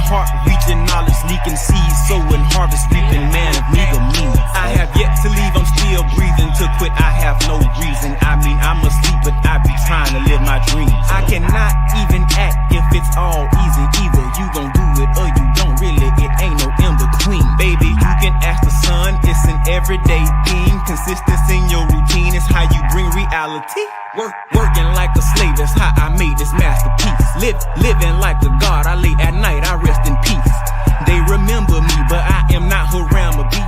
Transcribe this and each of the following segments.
heart reaching, knowledge leaking, seeds sowing, harvest reaping, man of meager means. I have yet to leave, I'm still breathing. To quit, I have no reason. I mean, I'm asleep, but I be trying to live my dreams. I cannot even act if it's all easy. Either you gon' do it or you don't. Really, it ain't no in between. Baby, you can ask the sun. It's an everyday thing. Consistency in your routine is how you bring reality. Working like a slave is how I made this masterpiece. Living like a god. I lay at night, I rest in peace. They remember me, but I am not Haram or beef.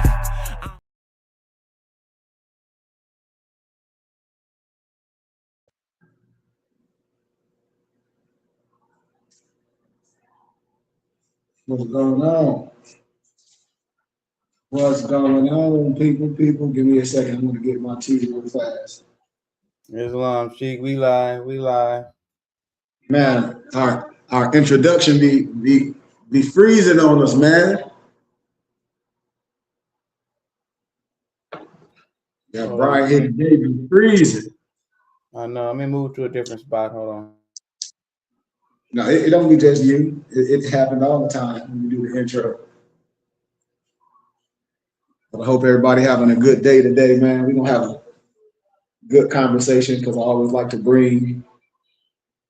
What's going on? What's going on, people? Give me a second. I'm gonna get my tea real fast. Islam, Sheik, we live. Man, our introduction be freezing on us, man. Yeah, Brian here today be freezing. I know. Let me move to a different spot. Hold on. No, it don't be just you. It happened all the time when we do the intro. But I hope everybody having a good day today, man. We're gonna have a good conversation because I always like to bring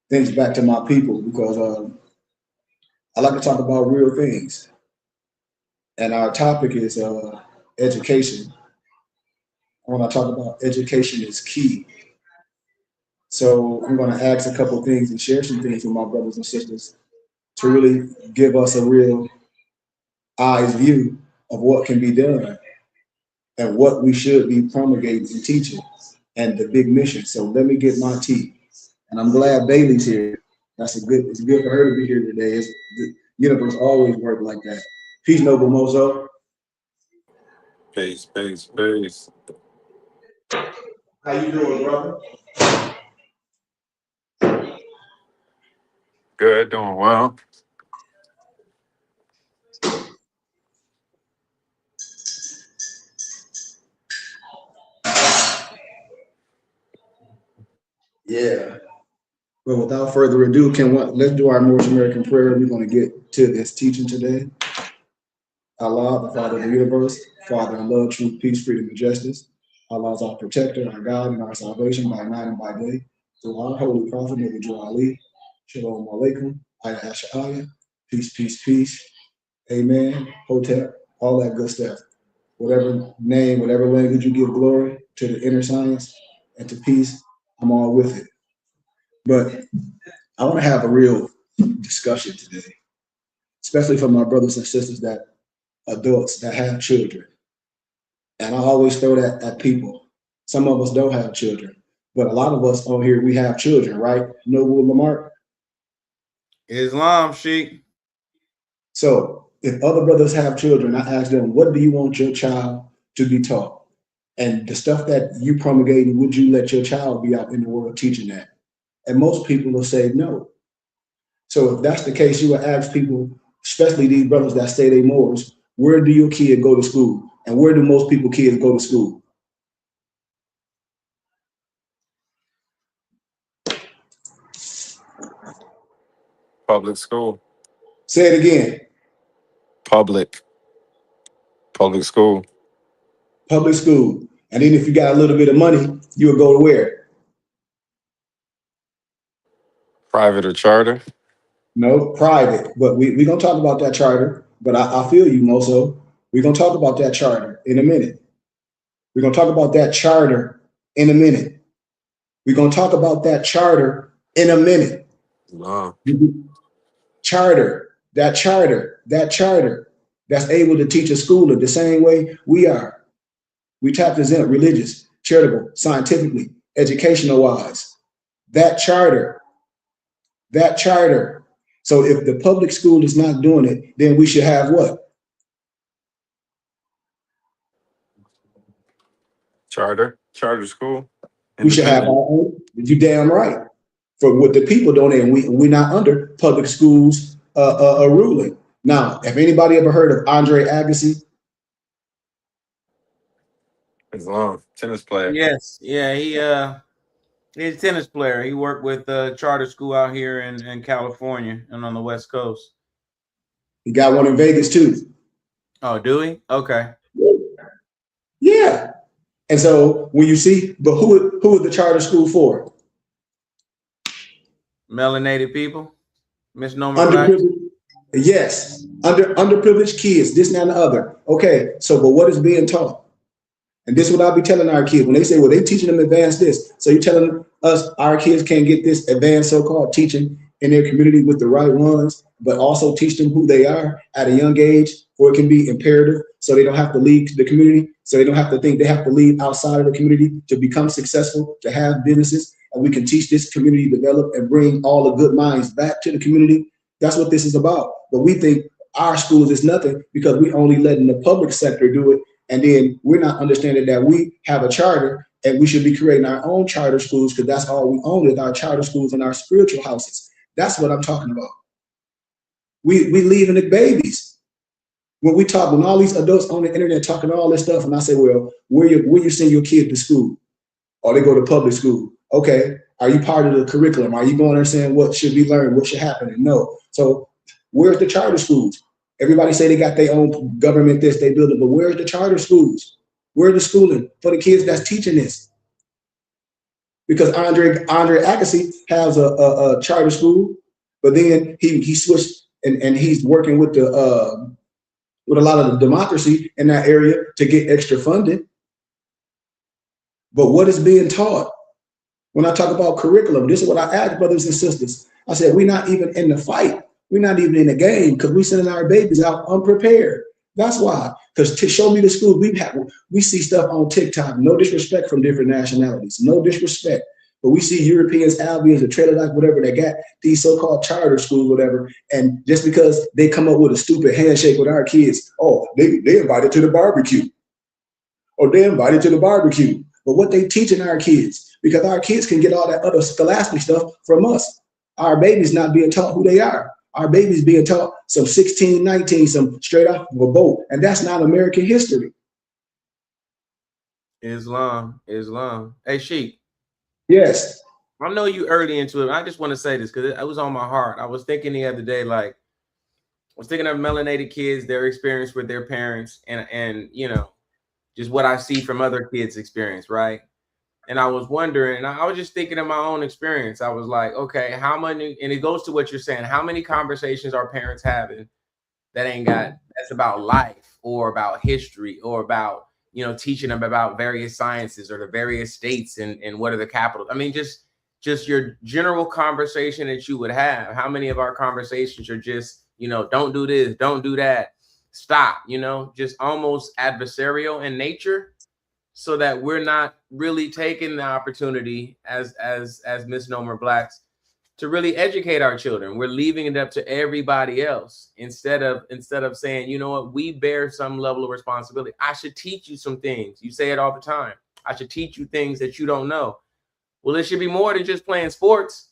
things back to my people because I like to talk about real things. And our topic is education. When I talk about education is key. So I'm going to ask a couple of things and share some things with my brothers and sisters to really give us a real eyes view of what can be done and what we should be promulgating and teaching and the big mission. So let me get my tea. And I'm glad Bailey's here. It's good for her to be here today. The universe always works like that. Peace, Noble Mozo. Peace. How you doing, brother? Good, doing well. Yeah. Well, without further ado, let's do our North American prayer. We're going to get to this teaching today. Allah, the Father of the universe, Father in love, truth, peace, freedom, and justice. Allah is our protector, our God, and our salvation by night and by day. Through our holy prophet, Nabi Ali, Shalom Alaikum, Ayah Asha'aya, peace. Amen, Hotep, all that good stuff. Whatever name, whatever language you give glory to the inner science and to peace, I'm all with it. But I want to have a real discussion today, especially for my brothers and sisters adults that have children. And I always throw that at people. Some of us don't have children, but a lot of us on here, we have children, right? Noble Lamar? Islam, Sheik. So if other brothers have children, I ask them, what do you want your child to be taught? And the stuff that you promulgating, would you let your child be out in the world teaching that? And most people will say no. So if that's the case, you will ask people, especially these brothers that say they Moors, where do your kid go to school? And where do most people kids go to school? Public school. Say it again. Public school. Public school. And then if you got a little bit of money, you'll go to where? Private or charter? No, private. But we're going to talk about that charter. But I feel you, Moso. We're going to talk about that charter in a minute. We're going to talk about that charter in a minute. We're going to talk about that charter in a minute. Wow. Charter that's able to teach a schooler the same way we are. We tap exempt, religious, charitable, scientifically, educational wise. That charter. So if the public school is not doing it, then we should have what? Charter school. We should have our own. You damn right. For what the people don't, and we're not under public schools ruling. Now, have anybody ever heard of Andre Agassi? Islam, tennis player. Yes, yeah, he's a tennis player. He worked with charter school out here in California and on the West Coast. He got one in Vegas too. Oh, do we? Okay. Yeah. And so when you see, but who is the charter school for? Melanated people, misnomer blacks. Underprivileged. Yes. Underprivileged kids, this, and that, and the other. Okay. So, but what is being taught? And this is what I'll be telling our kids when they say, well, they teaching them advanced this. So you're telling us our kids can't get this advanced so-called teaching in their community with the right ones, but also teach them who they are at a young age, or it can be imperative so they don't have to leave the community, so they don't have to think they have to leave outside of the community to become successful, to have businesses, and we can teach this community develop and bring all the good minds back to the community. That's what this is about. But we think our schools is nothing because we only letting the public sector do it. And then we're not understanding that we have a charter and we should be creating our own charter schools because that's all we own is our charter schools and our spiritual houses. That's what I'm talking about. We leaving the babies. When we talk, when all these adults on the internet talking all this stuff, and I say, well, where you send your kid to school? Or they go to public school. Okay, are you part of the curriculum? Are you going there saying what should be learned, what should happen? And no. So where's the charter schools? Everybody say they got their own government this, they build it, but where's the charter schools? Where's the schooling for the kids that's teaching this? Because Andre Agassi has a charter school, but then he switched and he's working with the with a lot of the democracy in that area to get extra funding. But what is being taught? When I talk about curriculum, this is what I ask brothers and sisters. I said, we're not even in the fight. We're not even in the game because we're sending our babies out unprepared. That's why. Because to show me the school, we see stuff on TikTok. No disrespect from different nationalities. No disrespect. But we see Europeans, Albions, or trailer like whatever, they got these so-called charter schools, whatever. And just because they come up with a stupid handshake with our kids, oh, they invited to the barbecue. Or they invited to the barbecue. But what they teaching our kids, because our kids can get all that other scholastic stuff from us. Our babies not being taught who they are. Our babies being taught some 16, 19, some straight off of a boat. And that's not American history. Islam. Hey, Sheik. Yes. I know you early into it. I just want to say this because it was on my heart. I was thinking the other day, like, I was thinking of melanated kids, their experience with their parents, and you know, just what I see from other kids' experience, right? And I was wondering, and I was just thinking of my own experience. I was like, okay, how many, and it goes to what you're saying, how many conversations are parents having that's about life or about history or about, you know, teaching them about various sciences or the various states and what are the capitals. I mean, just your general conversation that you would have. How many of our conversations are just, you know, don't do this, don't do that, stop, you know, just almost adversarial in nature, so that we're not really taking the opportunity as misnomer blacks to really educate our children. We're leaving it up to everybody else instead of saying, you know what, we bear some level of responsibility. I should teach you some things. You say it all the time. I should teach you things that you don't know. Well, it should be more than just playing sports,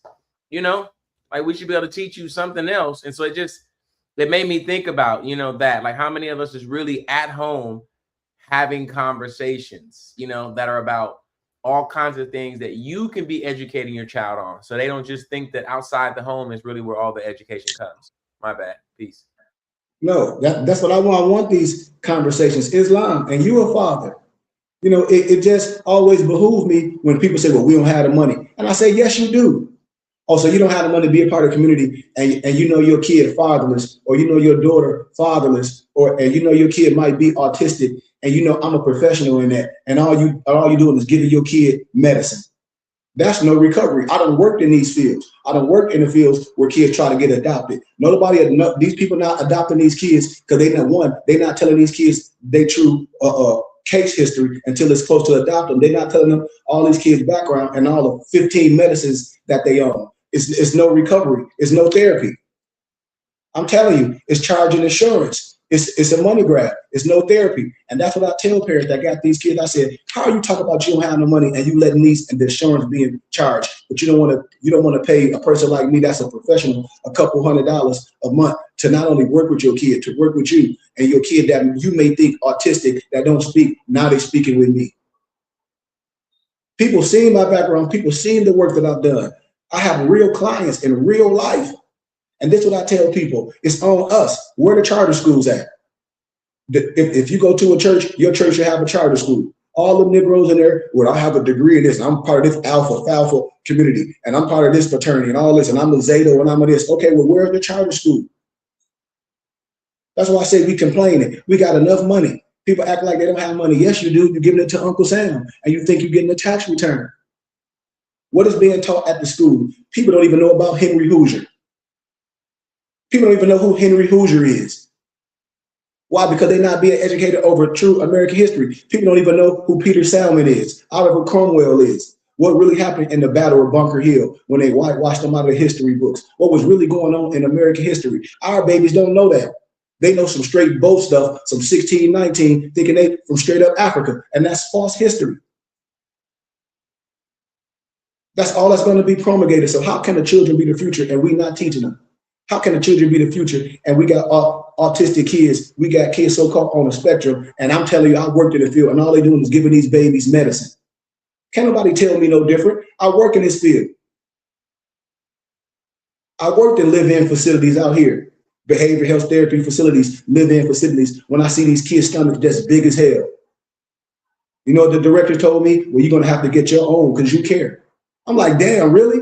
you know, like we should be able to teach you something else. And so it made me think about, you know, that, like, how many of us is really at home having conversations, you know, that are about all kinds of things that you can be educating your child on. So they don't just think that outside the home is really where all the education comes. My bad. Peace. No, that's what I want. I want these conversations. Islam, and you a father. You know, it just always behooves me when people say, well, we don't have the money. And I say, yes, you do. Also, you don't have the money to be a part of the community, and you know your kid fatherless, or you know your daughter fatherless, and you know your kid might be autistic, and you know I'm a professional in that, and all you doing is giving your kid medicine. That's no recovery. I don't work in these fields. I don't work in the fields where kids try to get adopted. These people not adopting these kids because they're not telling these kids their true case history until it's close to adopt them. They're not telling them all these kids' background and all the 15 medicines that they own. It's no recovery. It's no therapy. I'm telling you, it's charging insurance. It's a money grab. It's no therapy. And that's what I tell parents that got these kids. I said, how are you talking about you don't have no money and you letting these and the insurance being charged, but you don't want to pay a person like me that's a professional a couple $100 a month to not only work with your kid, to work with you and your kid that you may think autistic that don't speak, now they speaking with me. People seeing my background, people seeing the work that I've done. I have real clients in real life. And this is what I tell people. It's on us. Where the charter schools at? If you go to a church, your church should have a charter school. All the Negroes in there, well, I have a degree in this, and I'm part of this alpha community, and I'm part of this fraternity and all this, and I'm a Zeta and I'm a this. Okay, well, where's the charter school? That's why I say we complaining. We got enough money. People act like they don't have money. Yes, you do. You're giving it to Uncle Sam, and you think you're getting a tax return. What is being taught at the school? People don't even know about Henry Hoosier. People don't even know who Henry Hoosier is. Why? Because they're not being educated over true American history. People don't even know who Peter Salmon is, Oliver Cromwell is, what really happened in the Battle of Bunker Hill when they whitewashed them out of the history books, what was really going on in American history. Our babies don't know that. They know some straight boat stuff, some 1619, thinking they from straight up Africa, and that's false history. That's all that's going to be promulgated. So how can the children be the future and we not teaching them? How can the children be the future and we got autistic kids, we got kids so-called on the spectrum, and I'm telling you, I worked in the field and all they doing is giving these babies medicine. Can't nobody tell me no different. I work in this field. I worked in live-in facilities out here, behavioral health therapy facilities, live-in facilities, when I see these kids' stomachs just big as hell. You know what the director told me? Well, you're going to have to get your own because you care. I'm like, damn, really?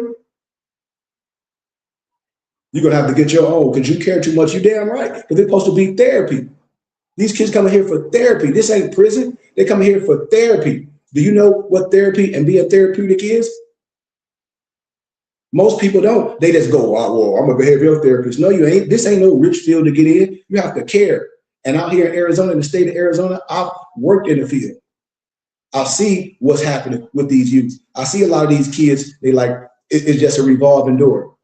You're going to have to get your own because you care too much. You damn right, because they're supposed to be therapy. These kids coming here for therapy. This ain't prison. They come here for therapy. Do you know what therapy and being therapeutic is? Most people don't. They just go, oh, well, I'm a behavioral therapist. No, you ain't. This ain't no rich field to get in. You have to care. And out here in Arizona, in the state of Arizona, I've worked in the field. I see what's happening with these youth. I see a lot of these kids, they like, it's just a revolving door.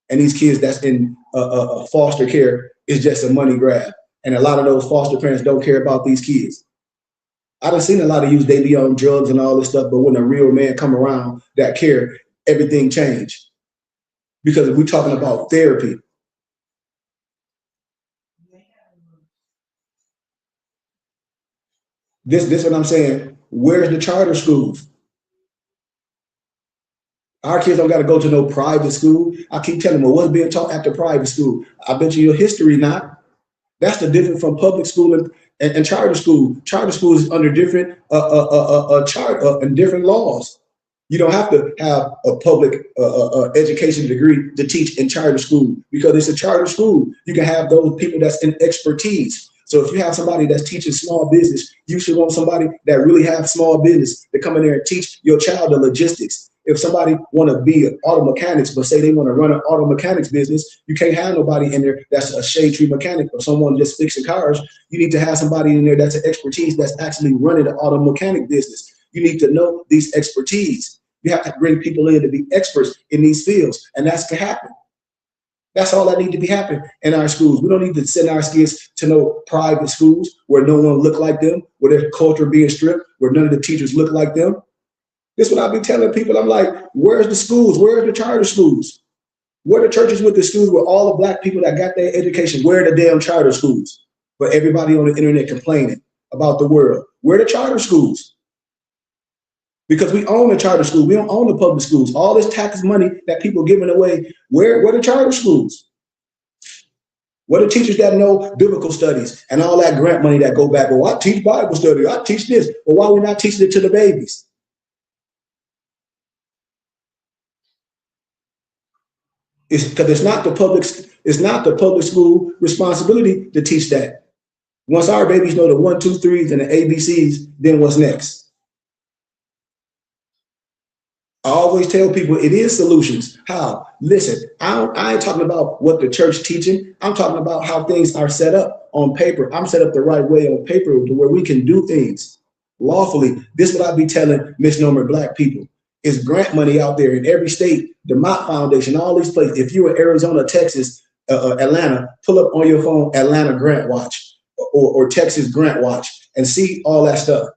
And these kids that's in foster care is just a money grab. And a lot of those foster parents don't care about these kids. I done seen a lot of youth, they be on drugs and all this stuff, but when a real man come around that care, everything changed. Because we're talking about therapy. This what I'm saying. Where's the charter schools? Our kids don't got to go to no private school. I keep telling them, well, what's being taught at the private school? I bet you your history not. That's the difference from public school and charter school. Charter school is under different and different laws. You don't have to have a public education degree to teach in charter school because it's a charter school. You can have those people that's in expertise. So if you have somebody that's teaching small business, you should want somebody that really have small business to come in there and teach your child the logistics. If somebody want to be an auto mechanics, but say they want to run an auto mechanics business, you can't have nobody in there that's a shade tree mechanic or someone just fixing cars. You need to have somebody in there that's an expertise that's actually running an auto mechanic business. You need to know these expertise. You have to bring people in to be experts in these fields, and that's to happen. That's all that need to be happening in our schools. We don't need to send our kids to no private schools where no one look like them, where their culture being stripped, where none of the teachers look like them. This is what I be telling people. I'm like, where's the schools? Where's the charter schools? Where are the churches with the schools where all the black people that got their education? Where are the damn charter schools? But everybody on the internet complaining about the world. Where are the charter schools? Because we own the charter school. We don't own the public schools. All this tax money that people are giving away, where are the charter schools? What are teachers that know biblical studies and all that grant money that go back? Well, I teach Bible study. I teach this. But why are we not teaching it to the babies? It's because it's not the public school responsibility to teach that. Once our babies know the 1, 2, 3s and the ABCs, then what's next? I always tell people it is solutions. How? Listen, I ain't talking about what the church teaching. I'm talking about how things are set up on paper. I'm set up the right way on paper to where we can do things lawfully. This is what I be telling misnomer black people. Is grant money out there in every state, the Mott Foundation, all these places. If you're in Arizona, Texas, Atlanta, pull up on your phone Atlanta Grant Watch or Texas Grant Watch and see all that stuff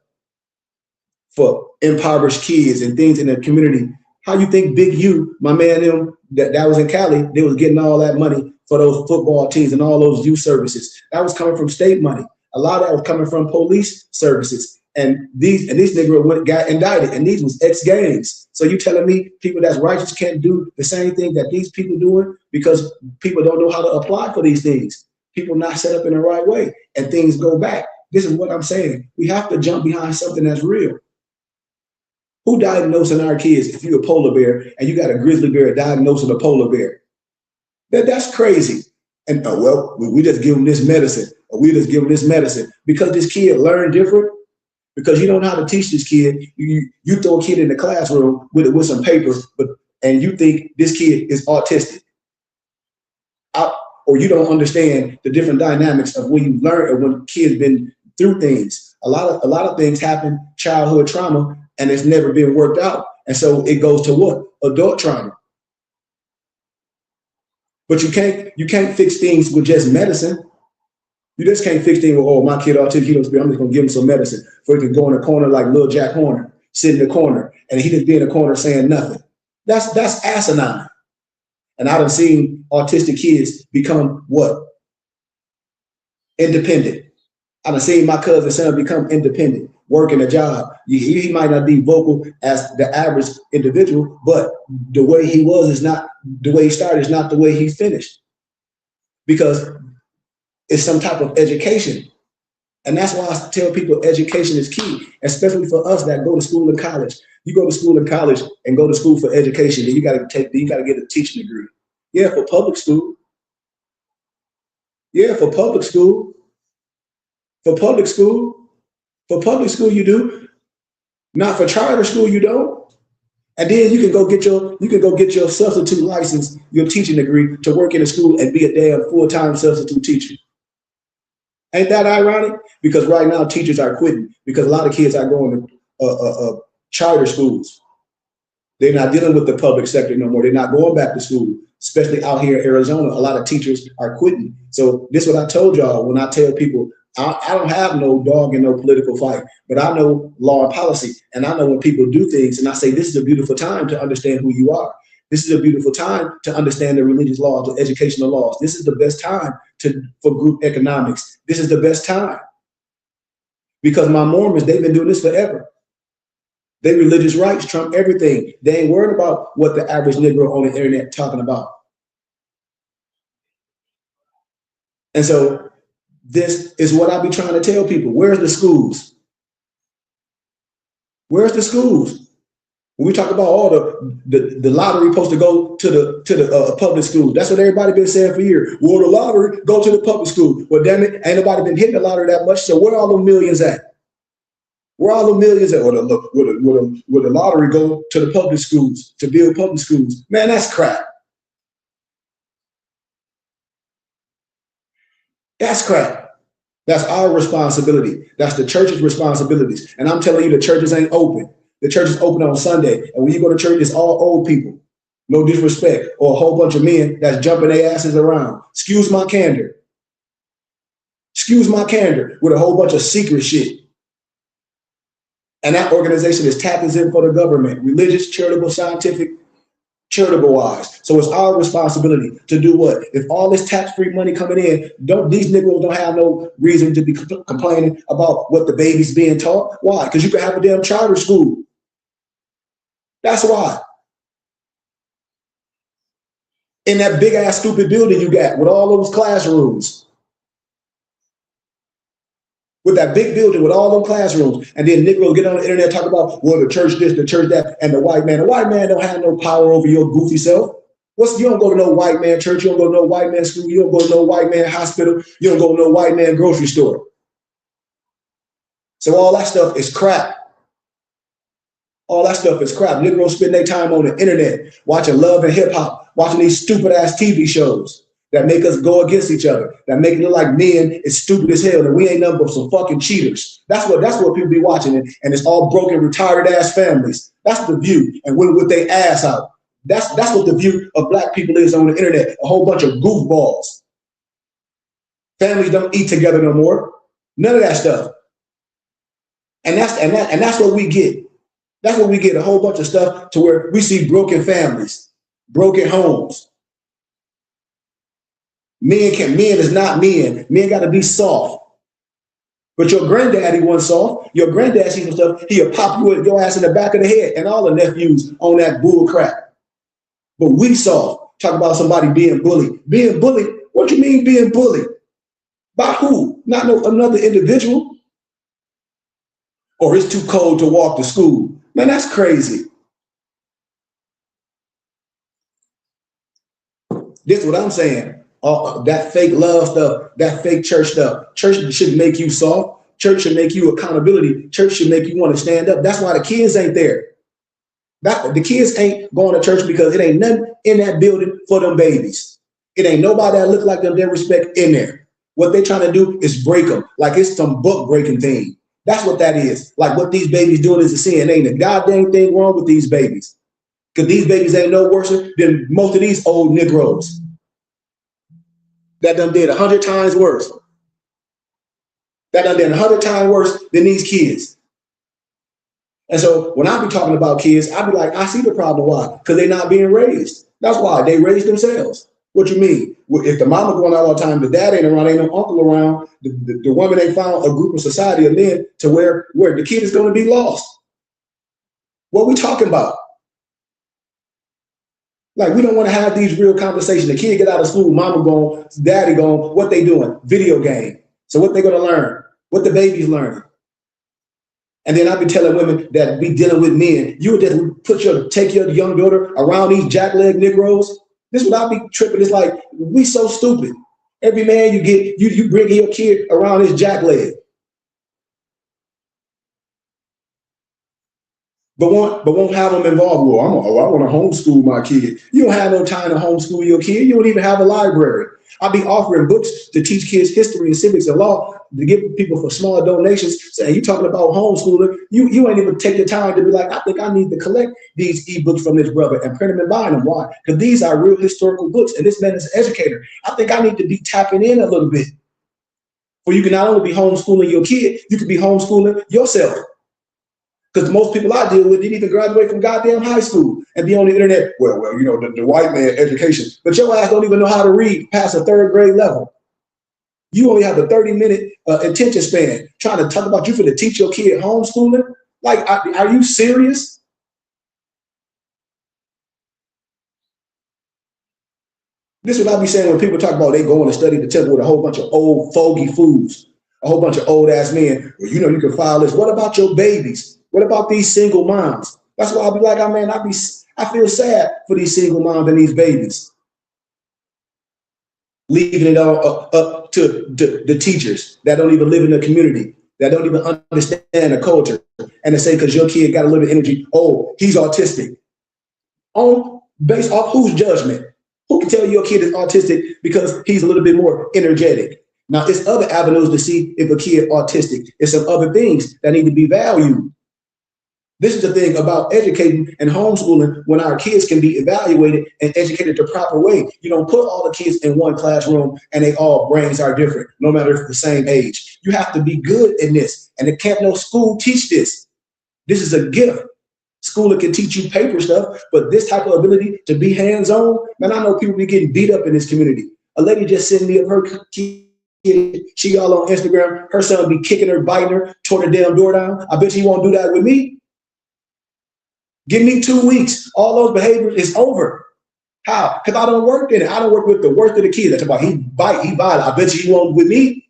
for impoverished kids and things in the community. How you think Big U, my man, them that was in Cali, they was getting all that money for those football teams and all those youth services? That was coming from state money. A lot of that was coming from police services. And these niggas got indicted, and these was ex-gangs. So you telling me people that's righteous can't do the same thing that these people doing because people don't know how to apply for these things. People not set up in the right way, and things go back. This is what I'm saying. We have to jump behind something that's real. Who diagnosing our kids if you're a polar bear and you got a grizzly bear diagnosing a polar bear? That's crazy. And well, we just give them this medicine, or we just give them this medicine because this kid learned different. Because you don't know how to teach this kid. You throw a kid in the classroom with some paper, and you think this kid is autistic. Or you don't understand the different dynamics of when you learn or when kids been through things. A lot of things happen, childhood trauma, and it's never been worked out. And so it goes to what? Adult trauma. But you can't fix things with just medicine. You just can't fix things with, oh, my kid autistic, I'm just gonna give him some medicine for he can go in the corner like Lil Jack Horner, sit in the corner, and he just be in the corner saying nothing. That's asinine. And I done seen autistic kids become what? Independent. I done seen my cousin's son become independent, working a job. He might not be vocal as the average individual, but the way he was is not, the way he started is not the way he finished. Because it's some type of education. And that's why I tell people education is key, especially for us that go to school and college. You go to school and college and go to school for education, then you gotta get a teaching degree. Yeah, for public school. Yeah, for public school. For public school. For public school you do. Not for charter school you don't. And then you can go get your substitute license, your teaching degree to work in a school and be a damn full-time substitute teacher. Ain't that ironic? Because right now teachers are quitting because a lot of kids are going to charter schools. They're not dealing with the public sector no more. They're not going back to school, especially out here in Arizona. A lot of teachers are quitting. So this is what I told y'all when I tell people, I don't have no dog in no political fight, but I know law and policy. And I know when people do things and I say, this is a beautiful time to understand who you are. This is a beautiful time to understand the religious laws, the educational laws. This is the best time for group economics. This is the best time. Because my Mormons, they've been doing this forever. Their religious rights trump everything. They ain't worried about what the average Negro on the internet talking about. And so this is what I be trying to tell people. Where's the schools? Where's the schools? When we talk about all the lottery supposed to go to the public school, that's what everybody been saying for years. Well, the lottery go to the public school. Well, damn it, ain't nobody been hitting the lottery that much. So where are all the millions at? Where are all the millions at? Or will the lottery go to the public schools to build public schools? Man, that's crap. That's crap. That's our responsibility. That's the church's responsibilities. And I'm telling you, the churches ain't open. The church is open on Sunday. And when you go to church, it's all old people. No disrespect. Or a whole bunch of men that's jumping their asses around. Excuse my candor. Excuse my candor with a whole bunch of secret shit. And that organization is tapping in for the government. Religious, charitable, scientific, charitable wise. So it's our responsibility to do what? If all this tax-free money coming in, these Negroes don't have no reason to be complaining about what the baby's being taught. Why? Because you can have a damn charter school. That's why. In that big ass stupid building you got with all those classrooms. With that big building with all those classrooms. And then Negroes get on the internet and talk about, well, the church this, the church that, and the white man. The white man don't have no power over your goofy self. You don't go to no white man church. You don't go to no white man school. You don't go to no white man hospital. You don't go to no white man grocery store. So all that stuff is crap. All that stuff is crap. Negroes spend their time on the internet watching Love and Hip Hop, watching these stupid ass TV shows that make us go against each other, that make it look like men is stupid as hell, and we ain't nothing but some fucking cheaters. That's what people be watching, and it's all broken, retired ass families. That's the view, and with their ass out. That's what the view of black people is on the internet. A whole bunch of goofballs. Families don't eat together no more. None of that stuff. And that's what we get. That's what we get, a whole bunch of stuff to where we see broken families, broken homes. Men is not men. Men got to be soft. But your granddaddy wasn't soft. Your granddad seen some stuff, he'll pop your ass in the back of the head, and all the nephews on that bull crap. But we soft. Talk about somebody being bullied. Being bullied? What you mean being bullied? By who? Not no another individual. Or it's too cold to walk to school. Man, that's crazy. This is what I'm saying. That fake love stuff, that fake church stuff. Church should make you soft. Church should make you accountability. Church should make you want to stand up. That's why the kids ain't there. The kids ain't going to church because it ain't nothing in that building for them babies. It ain't nobody that look like them they respect in there. What they trying to do is break them, like it's some book breaking thing. That's what that is. Like what these babies doing is a sin. Ain't a goddamn thing wrong with these babies. Because these babies ain't no worse than most of these old Negroes that done did 100 times worse. That done did 100 times worse than these kids. And so when I be talking about kids, I be like, I see the problem. Why? Because they're not being raised. That's why they raised themselves. What you mean? If the mama going out all the time, the dad ain't around, ain't no uncle around, the woman ain't found a group of society of men to where the kid is going to be lost. What we talking about? Like, we don't want to have these real conversations. The kid get out of school, mama gone, daddy gone, what they doing? Video game. So what they going to learn? What the baby's learning? And then I be telling women that be dealing with men, you would just take your young daughter around these jackleg Negroes. This is what I be tripping. It's like, we so stupid. Every man you get, you bring your kid around his jackleg. But won't have them involved. Well, I want to homeschool my kid. You don't have no time to homeschool your kid. You don't even have a library. I'll be offering books to teach kids history and civics and law to give people for small donations. Saying you talking about homeschooling, you ain't even take the time to be like, I think I need to collect these ebooks from this brother and print them and buy them. Why? Because these are real historical books, and this man is an educator. I think I need to be tapping in a little bit. Where you can not only be homeschooling your kid, you can be homeschooling yourself. Because most people I deal with didn't even graduate from goddamn high school and be on the internet. Well, you know, the white man education. But your ass don't even know how to read past a 3rd grade level. You only have a 30-minute attention span. Trying to talk about you for to teach your kid homeschooling? Like, are you serious? This is what I be saying when people talk about they going to study the temple with a whole bunch of old fogey fools, a whole bunch of old ass men. Well, you know, you can file this. What about your babies? What about these single moms? That's why I'll be like, I feel sad for these single moms and these babies. Leaving it all up to the teachers that don't even live in the community, that don't even understand the culture. And they say, because your kid got a little bit of energy, oh, he's autistic. Based off whose judgment? Who can tell you your kid is autistic because he's a little bit more energetic? Now, it's other avenues to see if a kid is autistic. It's some other things that need to be valued. This is the thing about educating and homeschooling when our kids can be evaluated and educated the proper way. You don't put all the kids in one classroom and they all brains are different, no matter if it's the same age. You have to be good in this. And it can't no school teach this. This is a gift. School can teach you paper stuff, but this type of ability to be hands-on, man, I know people be getting beat up in this community. A lady just sent me up her kid. She all on Instagram. Her son be kicking her, biting her, tore the damn door down. I bet he won't do that with me. Give me 2 weeks. All those behaviors is over. How? Because I don't work in it. I don't work with the worst of the kids. That's about he bite. I bet you he won't with me.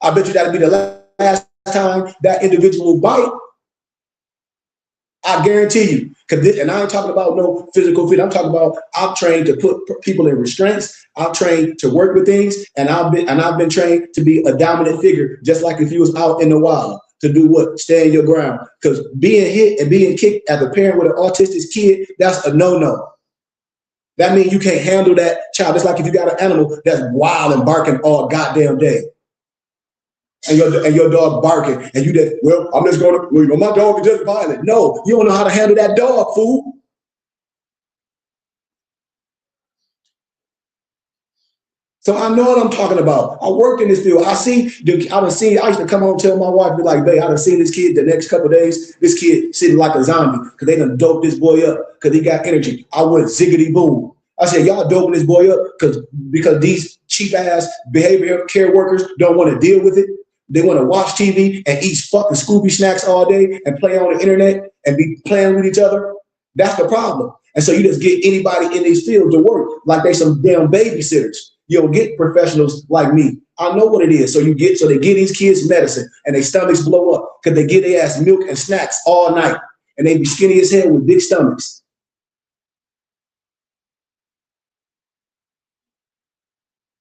I bet you that'll be the last time that individual bite. I guarantee you. And I ain't talking about no physical fit. I'm talking about I'm trained to put people in restraints. I'm trained to work with things, and I've been trained to be a dominant figure, just like if you was out in the wild. To do what? Stand your ground. Because being hit and being kicked as a parent with an autistic kid, that's a no-no. That means you can't handle that child. It's like if you got an animal that's wild and barking all goddamn day. And your dog barking, and you just, well, I'm just going to, well, you know, my dog is just violent. No, you don't know how to handle that dog, fool. So I know what I'm talking about. I worked in this field. I used to come home and tell my wife, be like, babe, I done seen this kid the next couple of days. This kid sitting like a zombie because they done doped this boy up because he got energy. I went ziggity boom. I said, y'all doping this boy up because these cheap ass behavioral care workers don't want to deal with it. They want to watch TV and eat fucking Scooby snacks all day and play on the internet and be playing with each other. That's the problem. And so you just get anybody in these fields to work like they some damn babysitters. You don't get professionals like me. I know what it is. So they give these kids medicine and their stomachs blow up because they give their ass milk and snacks all night and they be skinny as hell with big stomachs.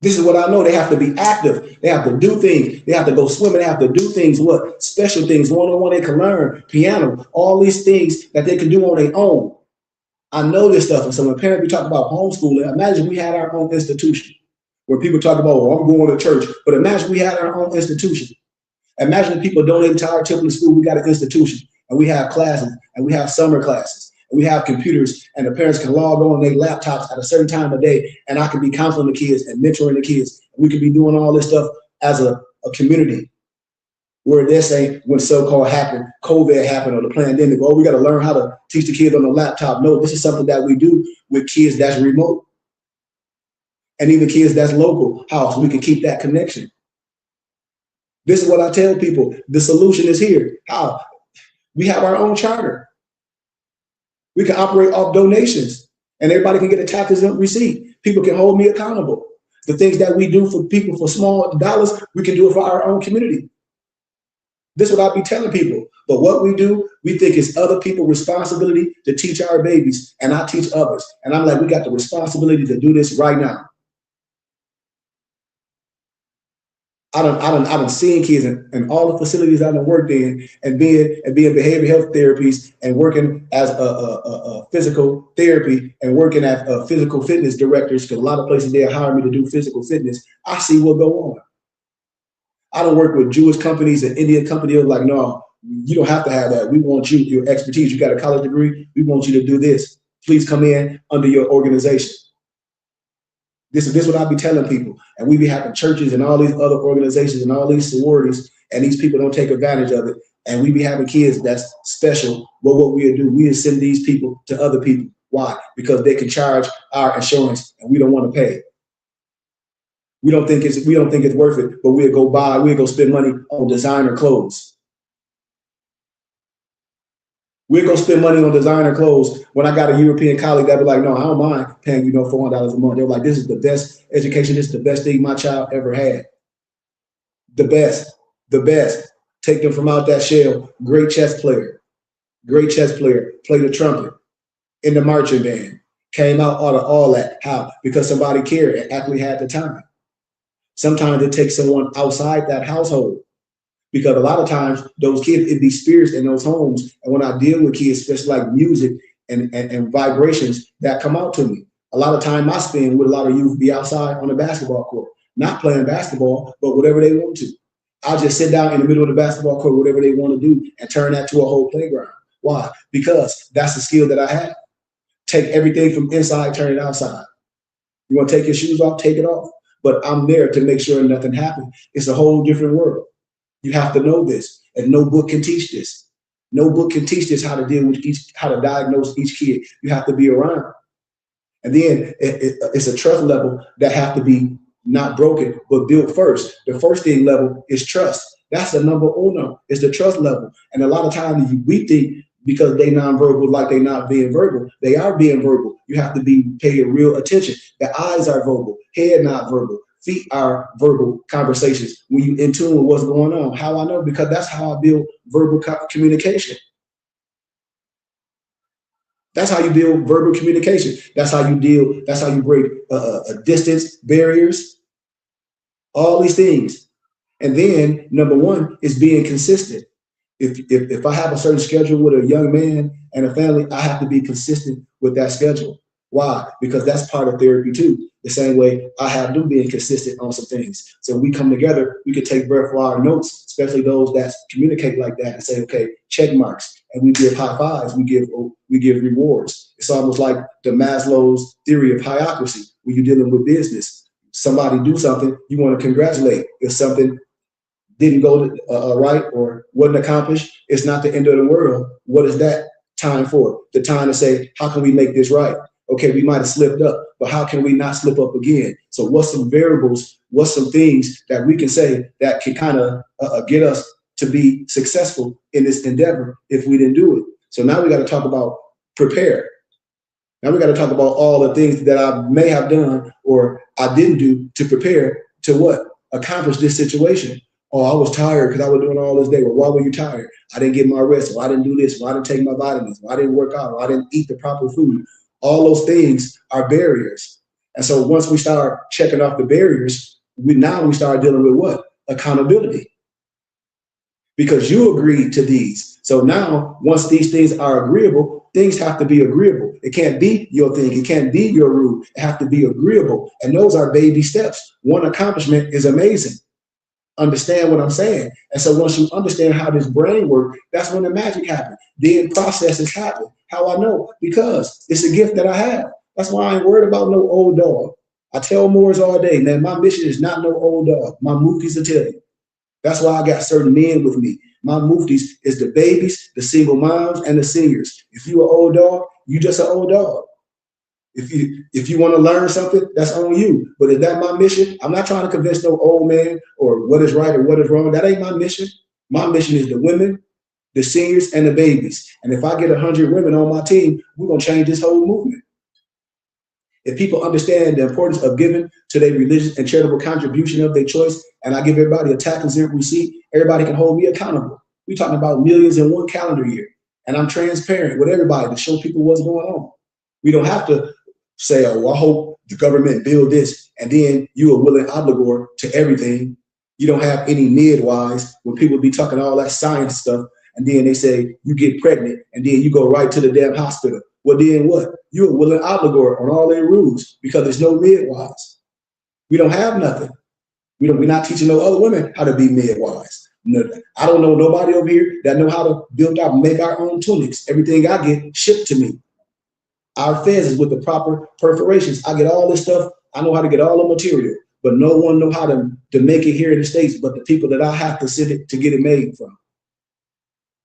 This is what I know. They have to be active. They have to do things. They have to go swimming. They have to do things, special things, one-on-one they can learn, piano, all these things that they can do on their own. I know this stuff. And so when parents be talking about homeschooling, imagine we had our own institution where people talk about, oh, I'm going to church. But imagine we had our own institution. Imagine people donating to our children's school. We got an institution and we have classes and we have summer classes. We have computers and the parents can log on their laptops at a certain time of day and I can be counseling the kids and mentoring the kids. We could be doing all this stuff as a community where this ain't when so-called happened, COVID happened or the pandemic. Oh, we got to learn how to teach the kids on the laptop. No, this is something that we do with kids that's remote and even kids that's local, how we can keep that connection. This is what I tell people. The solution is here. How? We have our own charter. We can operate off donations and everybody can get a tax exempt receipt. People can hold me accountable. The things that we do for people for small dollars, we can do it for our own community. This is what I be telling people. But what we do, we think it's other people's responsibility to teach our babies and I teach others. And I'm like, we got the responsibility to do this right now. I done seen kids in all the facilities I done worked in and being behavioral health therapies and working as a physical therapy and working at physical fitness directors because a lot of places they hire me to do physical fitness. I see what go on. I don't work with Jewish companies and Indian companies like, no, you don't have to have that. We want you, your expertise. You got a college degree. We want you to do this. Please come in under your organization. This is what I be telling people. And we be having churches and all these other organizations and all these sororities, and these people don't take advantage of it. And we be having kids that's special. But what we'll do, we'll send these people to other people. Why? Because they can charge our insurance and we don't want to pay. We don't think it's worth it, but we'll go spend money on designer clothes. We'll go spend money on designer clothes. When I got a European colleague, they'd be like, no, I don't mind paying, $400 a month. They're like, this is the best education. This is the best thing my child ever had. The best. Take them from out that shell. Great chess player. Played the trumpet in the marching band. Came out out of all that. How? Because somebody cared and actually had the time. Sometimes it takes someone outside that household. Because a lot of times those kids, it be spirits in those homes. And when I deal with kids, especially like music and vibrations that come out to me, a lot of time I spend with a lot of youth be outside on the basketball court, not playing basketball, but whatever they want to. I'll just sit down in the middle of the basketball court, whatever they want to do, and turn that to a whole playground. Why? Because that's the skill that I have. Take everything from inside, turn it outside. You want to take your shoes off, take it off. But I'm there to make sure nothing happens. It's a whole different world. You have to know this, and no book can teach this. No book can teach this how to deal with how to diagnose each kid. You have to be around. And then it's a trust level that have to be not broken, but built first. The first thing level is trust. That's the number uno. It's the trust level. And a lot of times we think because they nonverbal like they not being verbal, they are being verbal. You have to be paying real attention. The eyes are verbal, head not verbal. Feet are verbal conversations. When you in tune with what's going on, how I know? Because that's how I build verbal communication. That's how you build verbal communication. That's how you break distance barriers, all these things. And then number one is being consistent. If I have a certain schedule with a young man and a family, I have to be consistent with that schedule. Why? Because that's part of therapy too. The same way I have them being consistent on some things. So we come together, we can take breath for our notes, especially those that communicate like that and say, okay, check marks. And we give high fives, we give rewards. It's almost like the Maslow's theory of hierarchy when you're dealing with business. Somebody do something, you want to congratulate. If something didn't go right or wasn't accomplished, it's not the end of the world. What is that time for? The time to say, how can we make this right? Okay, we might have slipped up, but how can we not slip up again? So what's some variables, what's some things that we can say that can kind of get us to be successful in this endeavor if we didn't do it? So now we got to talk about prepare. Now we got to talk about all the things that I may have done or I didn't do to prepare to what? Accomplish this situation. Oh, I was tired because I was doing all this day. Well, why were you tired? I didn't get my rest. Well, I didn't do this. Well, I didn't take my vitamins. Well, I didn't work out. Well, I didn't eat the proper food. All those things are barriers. And so once we start checking off the barriers, we start dealing with what? Accountability. Because you agreed to these. So now, once these things are agreeable, things have to be agreeable. It can't be your thing. It can't be your rule. It has to be agreeable. And those are baby steps. One accomplishment is amazing. Understand what I'm saying? And so once you understand how this brain works, that's when the magic happens. Then processes happen. How I know? Because it's a gift that I have. That's why I ain't worried about no old dog. I tell Moors all day, man, my mission is not no old dog. My muftis will tell you. That's why I got certain men with me. My muftis is the babies, the single moms, and the seniors. If you an old dog, you just an old dog. If you want to learn something, that's on you. But is that my mission? I'm not trying to convince no old man or what is right or what is wrong. That ain't my mission. My mission is the women, the seniors, and the babies. And if I get 100 women on my team, we're going to change this whole movement. If people understand the importance of giving to their religious and charitable contribution of their choice, and I give everybody a tax-exempt receipt, everybody can hold me accountable. We're talking about millions in one calendar year. And I'm transparent with everybody to show people what's going on. We don't have to say, oh, I hope the government build this, and then you are willing obligor to everything. You don't have any midwives when people be talking all that science stuff, and then they say you get pregnant, and then you go right to the damn hospital. Well, then what? You're a willing obligor on all their rules because there's no midwives. We don't have nothing. We're not teaching no other women how to be midwives. No, I don't know nobody over here that know how to build out and make our own tunics. Everything I get shipped to me. Our fez is with the proper perforations. I get all this stuff. I know how to get all the material, but no one know how to make it here in the States but the people that I have to send it to get it made from.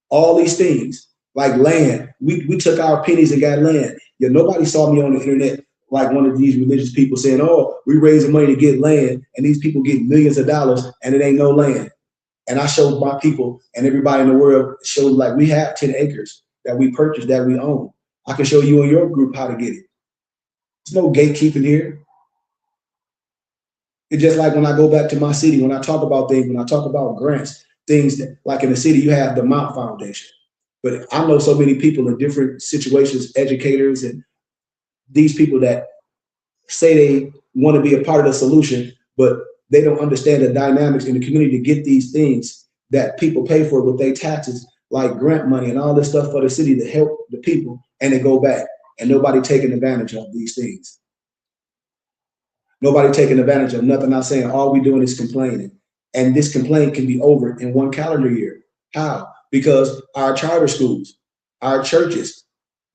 All these things, like land. We took our pennies and got land. Yeah, nobody saw me on the internet like one of these religious people saying, oh, we raising money to get land, and these people get millions of dollars and it ain't no land. And I showed my people and everybody in the world showed like we have 10 acres that we purchased, that we own. I can show you in your group how to get it. There's no gatekeeping here. It's just like when I go back to my city, when I talk about things, when I talk about grants, things that, like in the city, you have the Mount Foundation. But I know so many people in different situations, educators, and these people that say they want to be a part of the solution, but they don't understand the dynamics in the community to get these things that people pay for with their taxes, like grant money and all this stuff for the city to help the people, and they go back, and nobody taking advantage of these things. Nobody taking advantage of nothing. I'm saying all we doing is complaining. And this complaint can be over in one calendar year. How? Because our charter schools, our churches,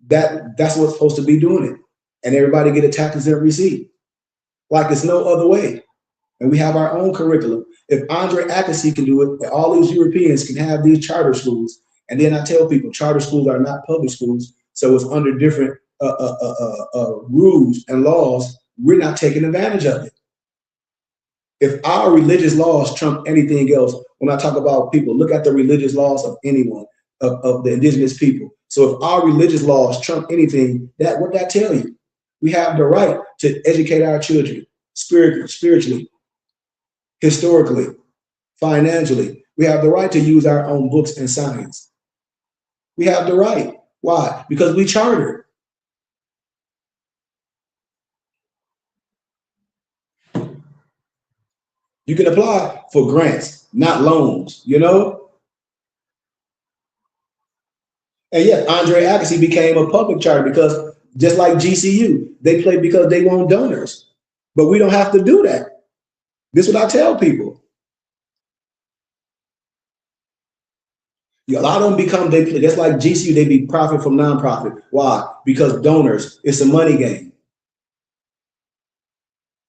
that's what's supposed to be doing it. And everybody get a tax-exempt receipt. Like it's no other way. And we have our own curriculum. If Andre Agassi can do it, all these Europeans can have these charter schools. And then I tell people charter schools are not public schools. So it's under different rules and laws. We're not taking advantage of it. If our religious laws trump anything else, when I talk about people, look at the religious laws of anyone, of the indigenous people. So if our religious laws trump anything, what that tell you? We have the right to educate our children spiritually, historically, financially. We have the right to use our own books and science. We have the right. Why? Because we chartered. You can apply for grants, not loans, you know? And yes, Andre Agassi became a public charter because just like GCU, they play because they want donors. But we don't have to do that. This is what I tell people. A lot of them they play, just like GCU, they be profit from nonprofit. Why? Because donors, it's a money game.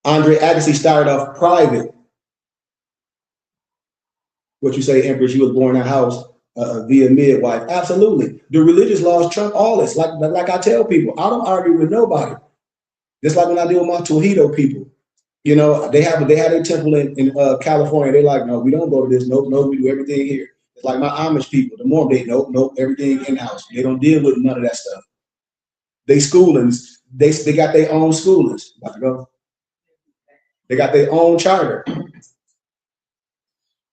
Andre Agassi started off private. What you say, Empress, you was born in a house via midwife. Absolutely. The religious laws trump all this. Like I tell people, I don't argue with nobody. Just like when I deal with my Toledo people, you know, they had a temple in California. They're like, no, we don't go to this. Nope, no, we do everything here. It's like my Amish people. The Mormon, they nope, everything in house. They don't deal with none of that stuff. They schoolings, they got their own schoolings. About to go. They got their own charter.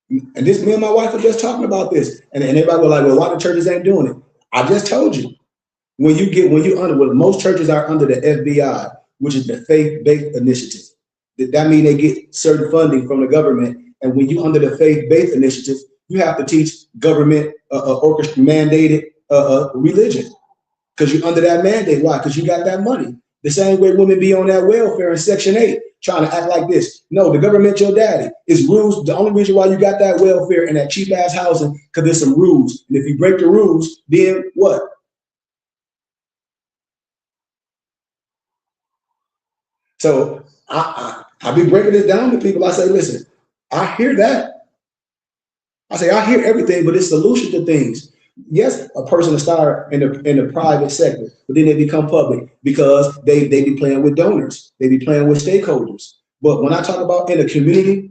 And this, me and my wife were just talking about this, and everybody was like, well, why the churches ain't doing it? I just told you. When most churches are under the FBI, which is the faith-based initiative. That means they get certain funding from the government. And when you under the faith-based initiative, you have to teach government mandated religion, because you're under that mandate. Why? Because you got that money. The same way women be on that welfare in Section 8, trying to act like this. No, the government your daddy. It's rules. The only reason why you got that welfare and that cheap ass housing, because there's some rules. And if you break the rules, then what? So I be breaking this down to people. I say, listen, I hear that. I say, I hear everything, but it's solution to things. Yes, a person will start in the private sector, but then they become public because they be playing with donors. They be playing with stakeholders. But when I talk about in the community,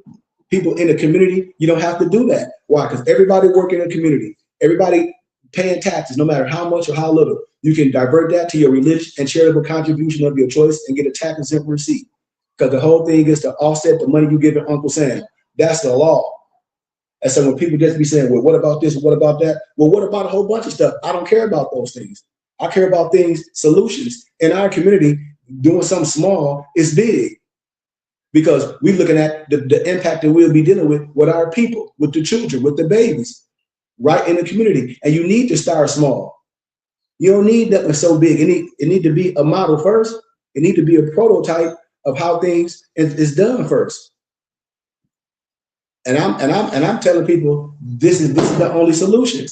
people in the community, you don't have to do that. Why? Because everybody work in a community. Everybody paying taxes, no matter how much or how little. You can divert that to your religious and charitable contribution of your choice and get a tax exempt receipt. Because the whole thing is to offset the money you give to Uncle Sam. That's the law. And so when people just be saying, well, what about this? What about that? Well, what about a whole bunch of stuff? I don't care about those things. I care about things, solutions. In our community, doing something small is big. Because we're looking at the impact that we'll be dealing with our people, with the children, with the babies, right in the community. And you need to start small. You don't need nothing so big. It need to be a model first. It need to be a prototype of how things is done first. And I'm telling people this is the only solution.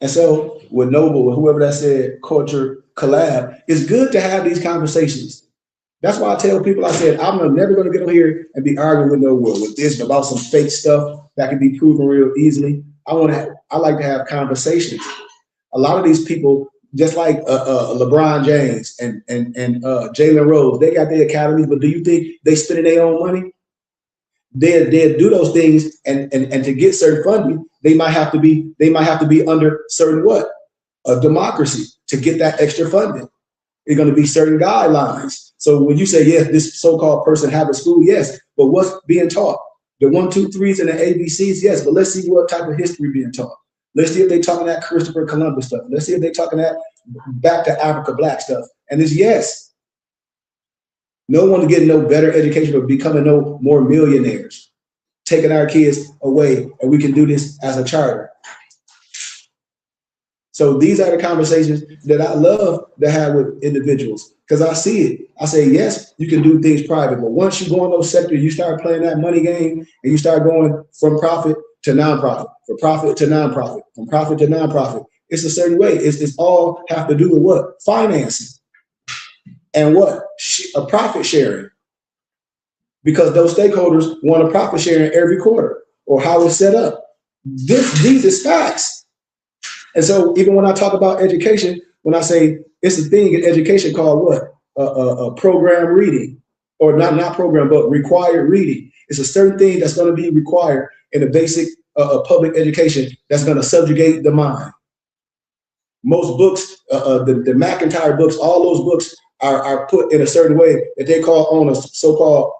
And so with Noble, with whoever that said culture collab, it's good to have these conversations. That's why I tell people, I said, I'm never going to get on here and be arguing with with this about some fake stuff that can be proven real easily. I like to have conversations. A lot of these people, just like LeBron James and Jalen Rose, they got their academies, but do you think they spending their own money? They'll do those things, and to get certain funding, they might have to be under certain a democracy to get that extra funding. It's going to be certain guidelines. So when you say, yes, this so-called person have a school, yes, but what's being taught? The 1, 2, 3s and the ABCs, yes, but let's see what type of history being taught. Let's see if they're talking that Christopher Columbus stuff. Let's see if they're talking that back to Africa Black stuff. And it's yes. No one getting no better education or becoming no more millionaires, taking our kids away, and we can do this as a charter. So these are the conversations that I love to have with individuals, because I see it. I say, yes, you can do things private, but once you go in those sectors, you start playing that money game, and you start going from profit to nonprofit, from profit to nonprofit, from profit to nonprofit. It's a certain way. It's all have to do with what? Financing. And what? A profit sharing. Because those stakeholders want a profit sharing every quarter, or how it's set up. These is facts. And so even when I talk about education, when I say it's a thing in education called what? A program reading, or not program, but required reading. It's a certain thing that's going to be required in a basic public education that's going to subjugate the mind. Most books, the McIntyre books, all those books are put in a certain way that they call on a so-called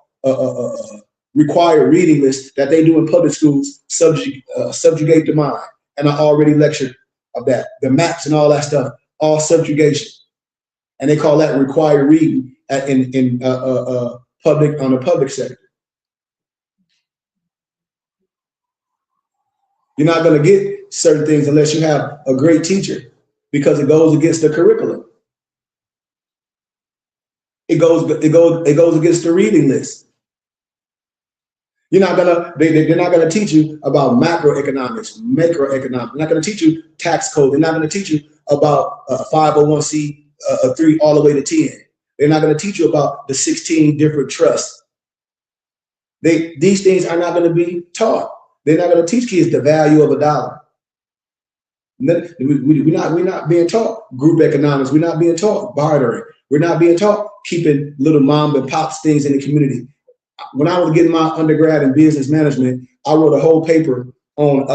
required reading list that they do in public schools, subjugate the mind. And I already lectured of that. The maps and all that stuff, all subjugation. And they call that required reading in public, on the public sector. You're not going to get certain things unless you have a great teacher, because it goes against the curriculum. It goes against the reading list. They're not gonna teach you about macroeconomics, macroeconomics. They're not gonna teach you tax code. They're not gonna teach you about 501c3 all the way to 10. They're not gonna teach you about the 16 different trusts. These things are not gonna be taught. They're not gonna teach kids the value of $1. We're not being taught group economics. We're not being taught bartering. We're not being taught keeping little mom and pops things in the community. When I was getting my undergrad in business management, I wrote a whole paper on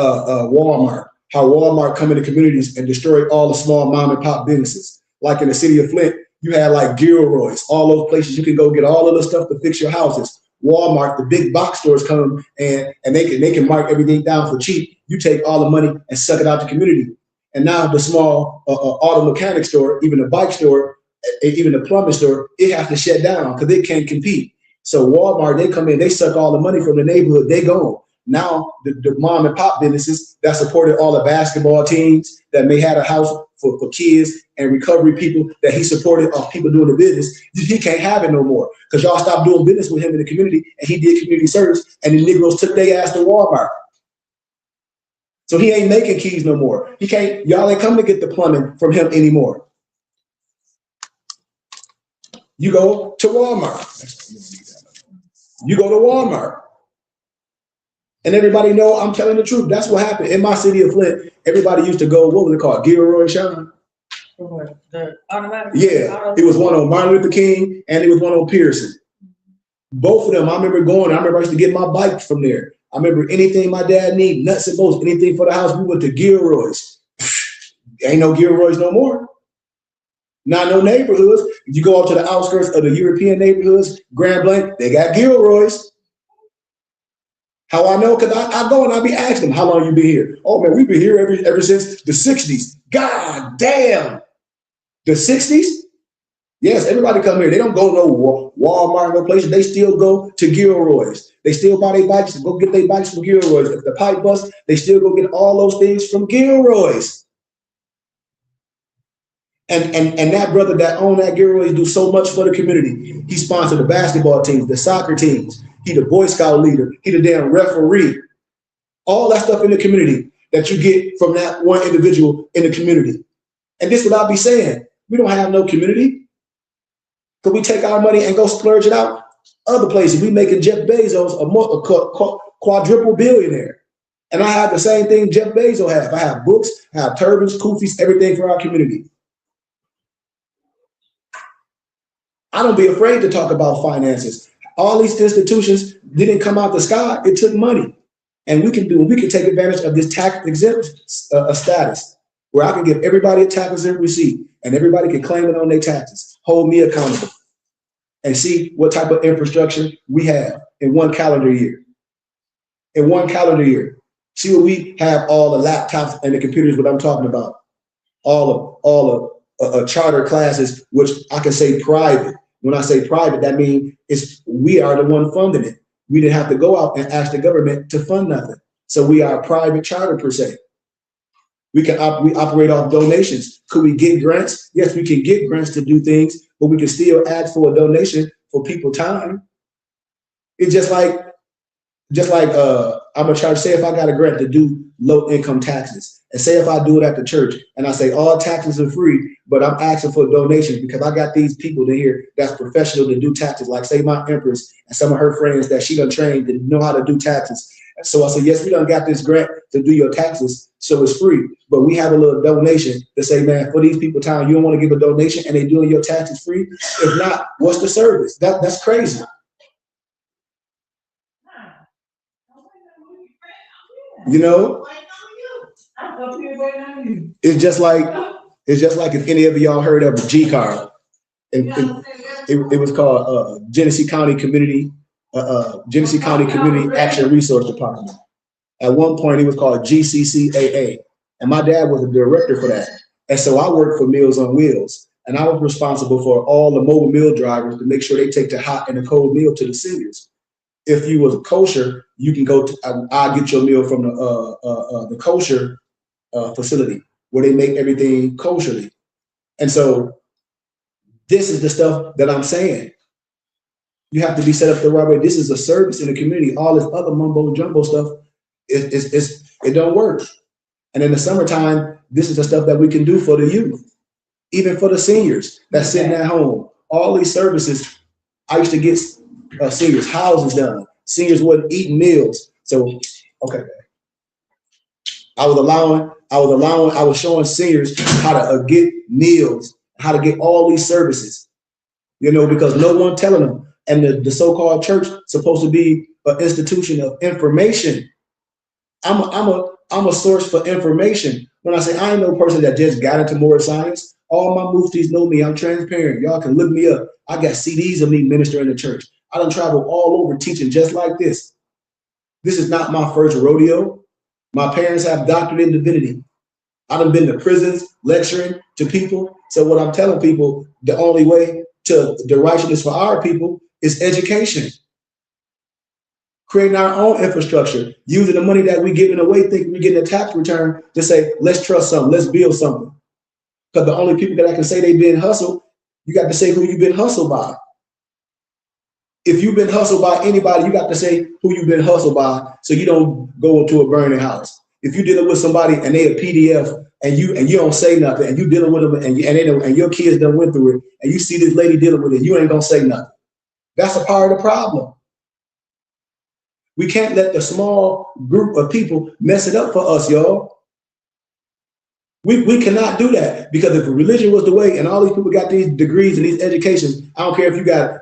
Walmart, how Walmart come into communities and destroy all the small mom and pop businesses. Like in the city of Flint, you had like Gilroy's, all those places you can go get all of the stuff to fix your houses. Walmart, the big box stores come and they can mark everything down for cheap. You take all the money and suck it out the community. And now the small auto mechanic store, even the bike store, even the plumbing store, it has to shut down because it can't compete. So Walmart, they come in, they suck all the money from the neighborhood, they gone. Now the mom and pop businesses that supported all the basketball teams, that may have a house for kids and recovery people that he supported of people doing the business, he can't have it no more because y'all stopped doing business with him in the community and he did community service and the Negroes took their ass to Walmart. So he ain't making keys no more. He can't, y'all ain't come to get the plumbing from him anymore. You go to Walmart. You go to Walmart. And everybody know I'm telling the truth. That's what happened. In my city of Flint, everybody used to go, what was it called? Gilroy Sean? The automatic? Yeah, it was one on Martin Luther King and it was one on Pearson. Both of them, I remember going, I used to get my bike from there. I remember anything my dad needed, nuts and bolts, anything for the house, we went to Gilroy's. Ain't no Gilroy's no more. Not no neighborhoods. If you go out to the outskirts of the European neighborhoods, Grand Blanc, they got Gilroy's. How I know? Because I go and I be asking them, how long you been here? Oh man, we've been here ever since the 60s. God damn. The 60s? Yes, everybody come here. They don't go no Walmart, no places. They still go to Gilroy's. They still buy their bikes, go get their bikes from Gilroy's. If the pipe bust, they still go get all those things from Gilroy's. And that brother that owned that Gilroy's do so much for the community. He sponsored the basketball teams, the soccer teams. He the Boy Scout leader. He the damn referee. All that stuff in the community that you get from that one individual in the community. And this is what I'll be saying. We don't have no community. Because we take our money and go splurge it out other places. We making Jeff Bezos a quadruple billionaire. And I have the same thing Jeff Bezos have. I have books, I have turbans, kufis, everything for our community. I don't be afraid to talk about finances. All these institutions didn't come out the sky. It took money. And we can take advantage of this tax exempt status where I can give everybody a tax exempt receipt and everybody can claim it on their taxes. Hold me accountable and see what type of infrastructure we have in one calendar year. In one calendar year. See what we have, all the laptops and the computers, what I'm talking about. All of charter classes, which I can say private. When I say private, that means we are the one funding it. We didn't have to go out and ask the government to fund nothing. So we are a private charter per se. We operate off donations. Could we get grants? Yes, we can get grants to do things, but we can still ask for a donation for people time. It's just like I'm gonna try to say if I got a grant to do low income taxes, and say if I do it at the church and I say all taxes are free, but I'm asking for donations because I got these people in here that's professional to do taxes, like say my Empress and some of her friends that she done trained to know how to do taxes. And so I said, yes, we done got this grant to do your taxes, so it's free. But we have a little donation to say, man, for these people time, you don't want to give a donation and they doing your taxes free? If not, what's the service? That's crazy. You know, it's just like if any of y'all heard of G card. It was called Genesee County Community Action Resource Department. At one point, it was called GCCAA, and my dad was the director for that. And so I worked for Meals on Wheels, and I was responsible for all the mobile meal drivers to make sure they take the hot and the cold meal to the seniors. If you was kosher, you can go to, I'll get your meal from the kosher facility where they make everything kosherly. And so this is the stuff that I'm saying. You have to be set up the right way. This is a service in the community. All this other mumbo jumbo stuff, it don't work. And in the summertime, this is the stuff that we can do for the youth, even for the seniors that's sitting at home. All these services, I used to get seniors houses done. Seniors wasn't eating meals. So, okay. I was I was showing seniors how to get meals, how to get all these services, because no one telling them. And the so-called church supposed to be an institution of information. I'm a source for information. When I say I ain't no person that just got into more science, all my muftis know me. I'm transparent. Y'all can look me up. I got CDs of me ministering in the church. I done traveled all over teaching just like this. This is not my first rodeo. My parents have doctorate in divinity. I done been to prisons lecturing to people. So what I'm telling people, the only way to the righteousness for our people is education. Creating our own infrastructure, using the money that we're giving away, thinking we're getting a tax return to say, let's trust something, let's build something. Because the only people that can say they've been hustled, you got to say who you've been hustled by. If you've been hustled by anybody, you got to say who you've been hustled by so you don't go into a burning house. If you're dealing with somebody and they a PDF and you don't say nothing, and you dealing with them and your kids done went through it, and you see this lady dealing with it, you ain't gonna say nothing. That's a part of the problem. We can't let the small group of people mess it up for us, y'all. We cannot do that, because if religion was the way and all these people got these degrees and these educations, I don't care if you got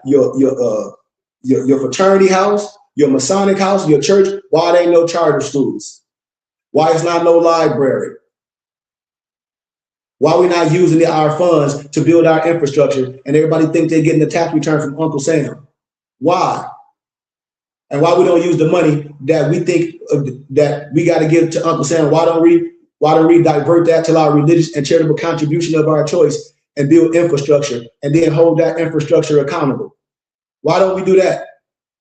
your fraternity house, your Masonic house, your church, why there ain't no charter schools? Why it's not no library? Why we not using our funds to build our infrastructure and everybody think they're getting a tax return from Uncle Sam? Why? And why we don't use the money that we think that we got to give to Uncle Sam? Why don't we divert that to our religious and charitable contribution of our choice and build infrastructure and then hold that infrastructure accountable? Why don't we do that?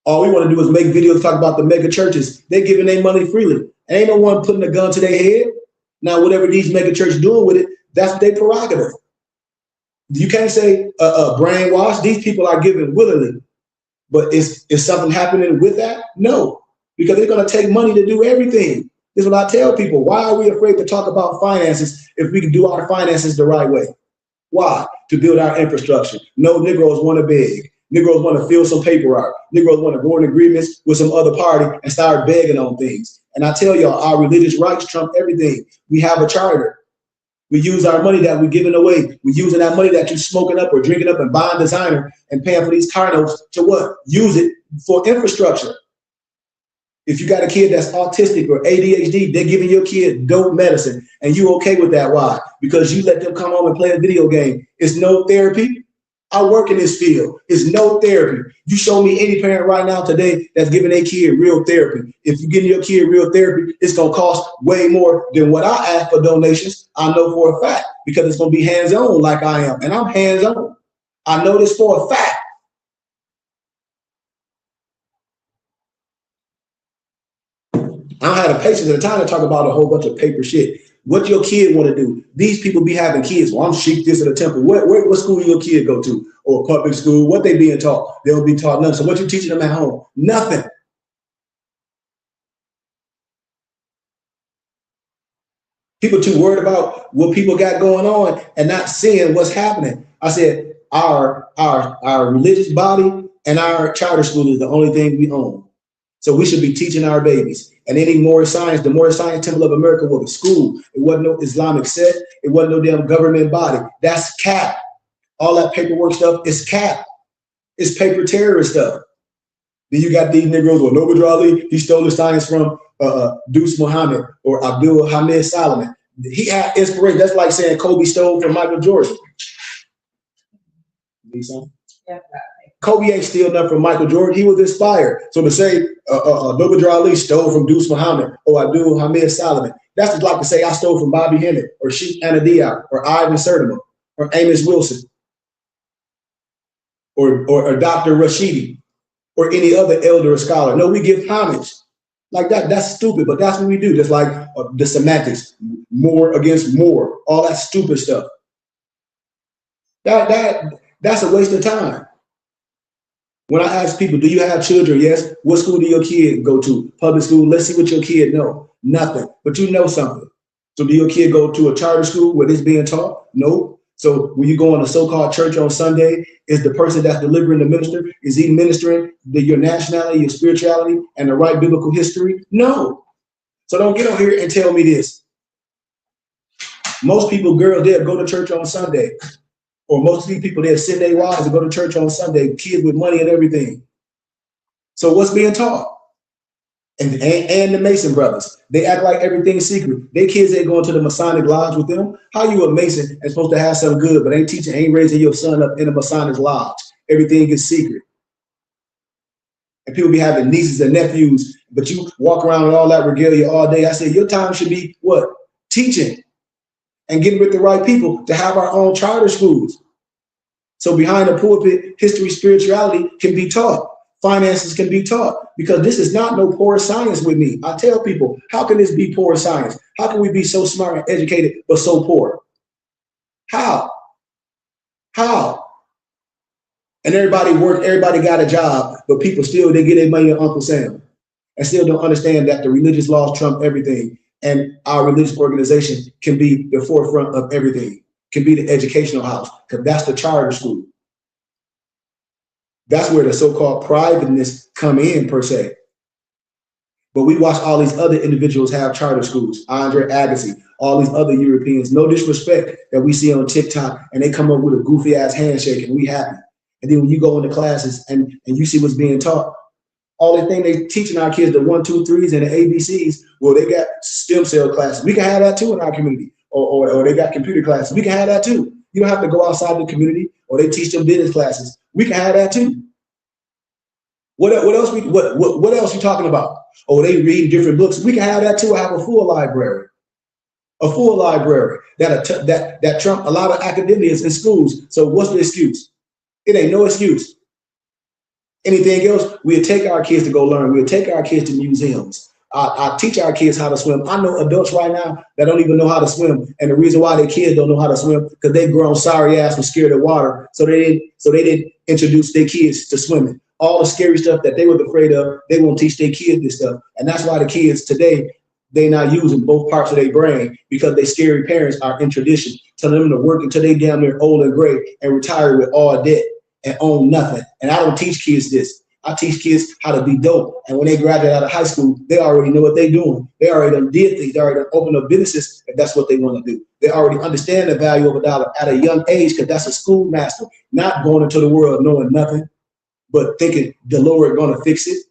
All we want to do is make videos talk about the mega churches. They're giving their money freely. Ain't no one putting a gun to their head. Now, whatever these mega churches doing with it, that's their prerogative. You can't say brainwash. These people are giving willingly. But is something happening with that? No, because they're going to take money to do everything. This is what I tell people. Why are we afraid to talk about finances if we can do our finances the right way? Why? To build our infrastructure. No, Negroes want to beg. Negroes want to fill some paperwork. Negroes want to go in agreements with some other party and start begging on things. And I tell y'all, our religious rights trump everything. We have a charter. We use our money that we're giving away. We're using that money that you're smoking up or drinking up and buying designer and paying for these car notes to what? Use it for infrastructure. If you got a kid that's autistic or ADHD, they're giving your kid dope medicine and you okay with that. Why? Because you let them come home and play a video game. It's no therapy. I work in this field. It's no therapy. You show me any parent right now today that's giving their kid real therapy. If you're giving your kid real therapy, it's going to cost way more than what I ask for donations. I know for a fact, because it's going to be hands-on like I am. And I'm hands-on. I know this for a fact. I don't have the patience at the time to talk about a whole bunch of paper shit. What your kid want to do? These people be having kids. Well, I'm sheik this at the temple. What school your kid go to? Or public school? What they being taught? They'll be taught nothing. So what you teaching them at home? Nothing. People too worried about what people got going on and not seeing what's happening. I said our religious body and our charter school is the only thing we own. So we should be teaching our babies. And any more science, the More Science Temple of America was a school. It wasn't no Islamic sect. It wasn't no damn government body. That's cap. All that paperwork stuff is cap. It's paper terrorist stuff. Then you got these Negroes, or Noble Ali, he stole the science from Deuce Muhammad or Abdul Hamid Solomon. He had inspiration. That's like saying Kobe stole from Michael Jordan. Yeah. Kobe ain't steal nothing from Michael Jordan. He was inspired. So to say Noble Ali stole from Deuce Muhammad or Abdul Hamid Solomon, that's just like to say I stole from Bobby Hemmett or Sheikh Anna Diop or Ivan Sertima or Amos Wilson or Dr. Rashidi or any other elder or scholar. No, we give homage. Like that, that's stupid, but that's what we do. Just like the semantics, more against more, all that stupid stuff. That's a waste of time. When I ask people, do you have children? Yes. What school do your kid go to? Public school. Let's see what your kid know. Nothing. But you know something. So do your kid go to a charter school where it's being taught? No. So when you go in a so-called church on Sunday, is the person that's delivering the minister, is he ministering your nationality, your spirituality, and the right biblical history? No. So don't get on here and tell me this. Most people, girls, they'll go to church on Sunday. Or most of these people, they'll send their wives to go to church on Sunday, kids with money and everything. So what's being taught? And the Mason brothers, they act like everything's secret. Their kids ain't going to the Masonic lodge with them. How you a Mason and supposed to have something good, but ain't teaching, ain't raising your son up in a Masonic lodge? Everything is secret. And people be having nieces and nephews, but you walk around with all that regalia all day. I said, your time should be what? Teaching and getting with the right people to have our own charter schools. So behind the pulpit, history, spirituality can be taught. Finances can be taught, because this is not no poor science with me. I tell people, how can this be poor science? How can we be so smart and educated, but so poor? How? How? And everybody worked, everybody got a job, but people still, they get their money to Uncle Sam and still don't understand that the religious laws trump everything. And our religious organization can be the forefront of everything, can be the educational house, because that's the charter school. That's where the so-called privateness come in, per se. But we watch all these other individuals have charter schools, Andre Agassi, all these other Europeans, no disrespect, that we see on TikTok, and they come up with a goofy ass handshake and we happy. And then when you go into classes and you see what's being taught, all the thing they teaching our kids, the 1, 2, 3s and the ABCs, well, they got stem cell classes. We can have that too in our community. Or they got computer classes. We can have that too. You don't have to go outside the community, or they teach them business classes. We can have that too. What else you talking about? Oh, they read different books. We can have that too. I have a full library. A full library that trump a lot of academians in schools. So what's the excuse? It ain't no excuse. Anything else, we'll take our kids to go learn. We'll take our kids to museums. I teach our kids how to swim. I know adults right now that don't even know how to swim. And the reason why their kids don't know how to swim, because they grown sorry ass and scared of water. So they didn't introduce their kids to swimming. All the scary stuff that they were afraid of, they won't teach their kids this stuff. And that's why the kids today, they not using both parts of their brain, because their scary parents are in tradition, telling them to work until they damn near old and gray and retire with all debt and own nothing. And I don't teach kids this. I teach kids how to be dope. And when they graduate out of high school, they already know what they're doing. They already done did things. They already done opened up businesses if that's what they want to do. They already understand the value of a dollar at a young age, because that's a schoolmaster, not going into the world knowing nothing, but thinking the Lord going to fix it.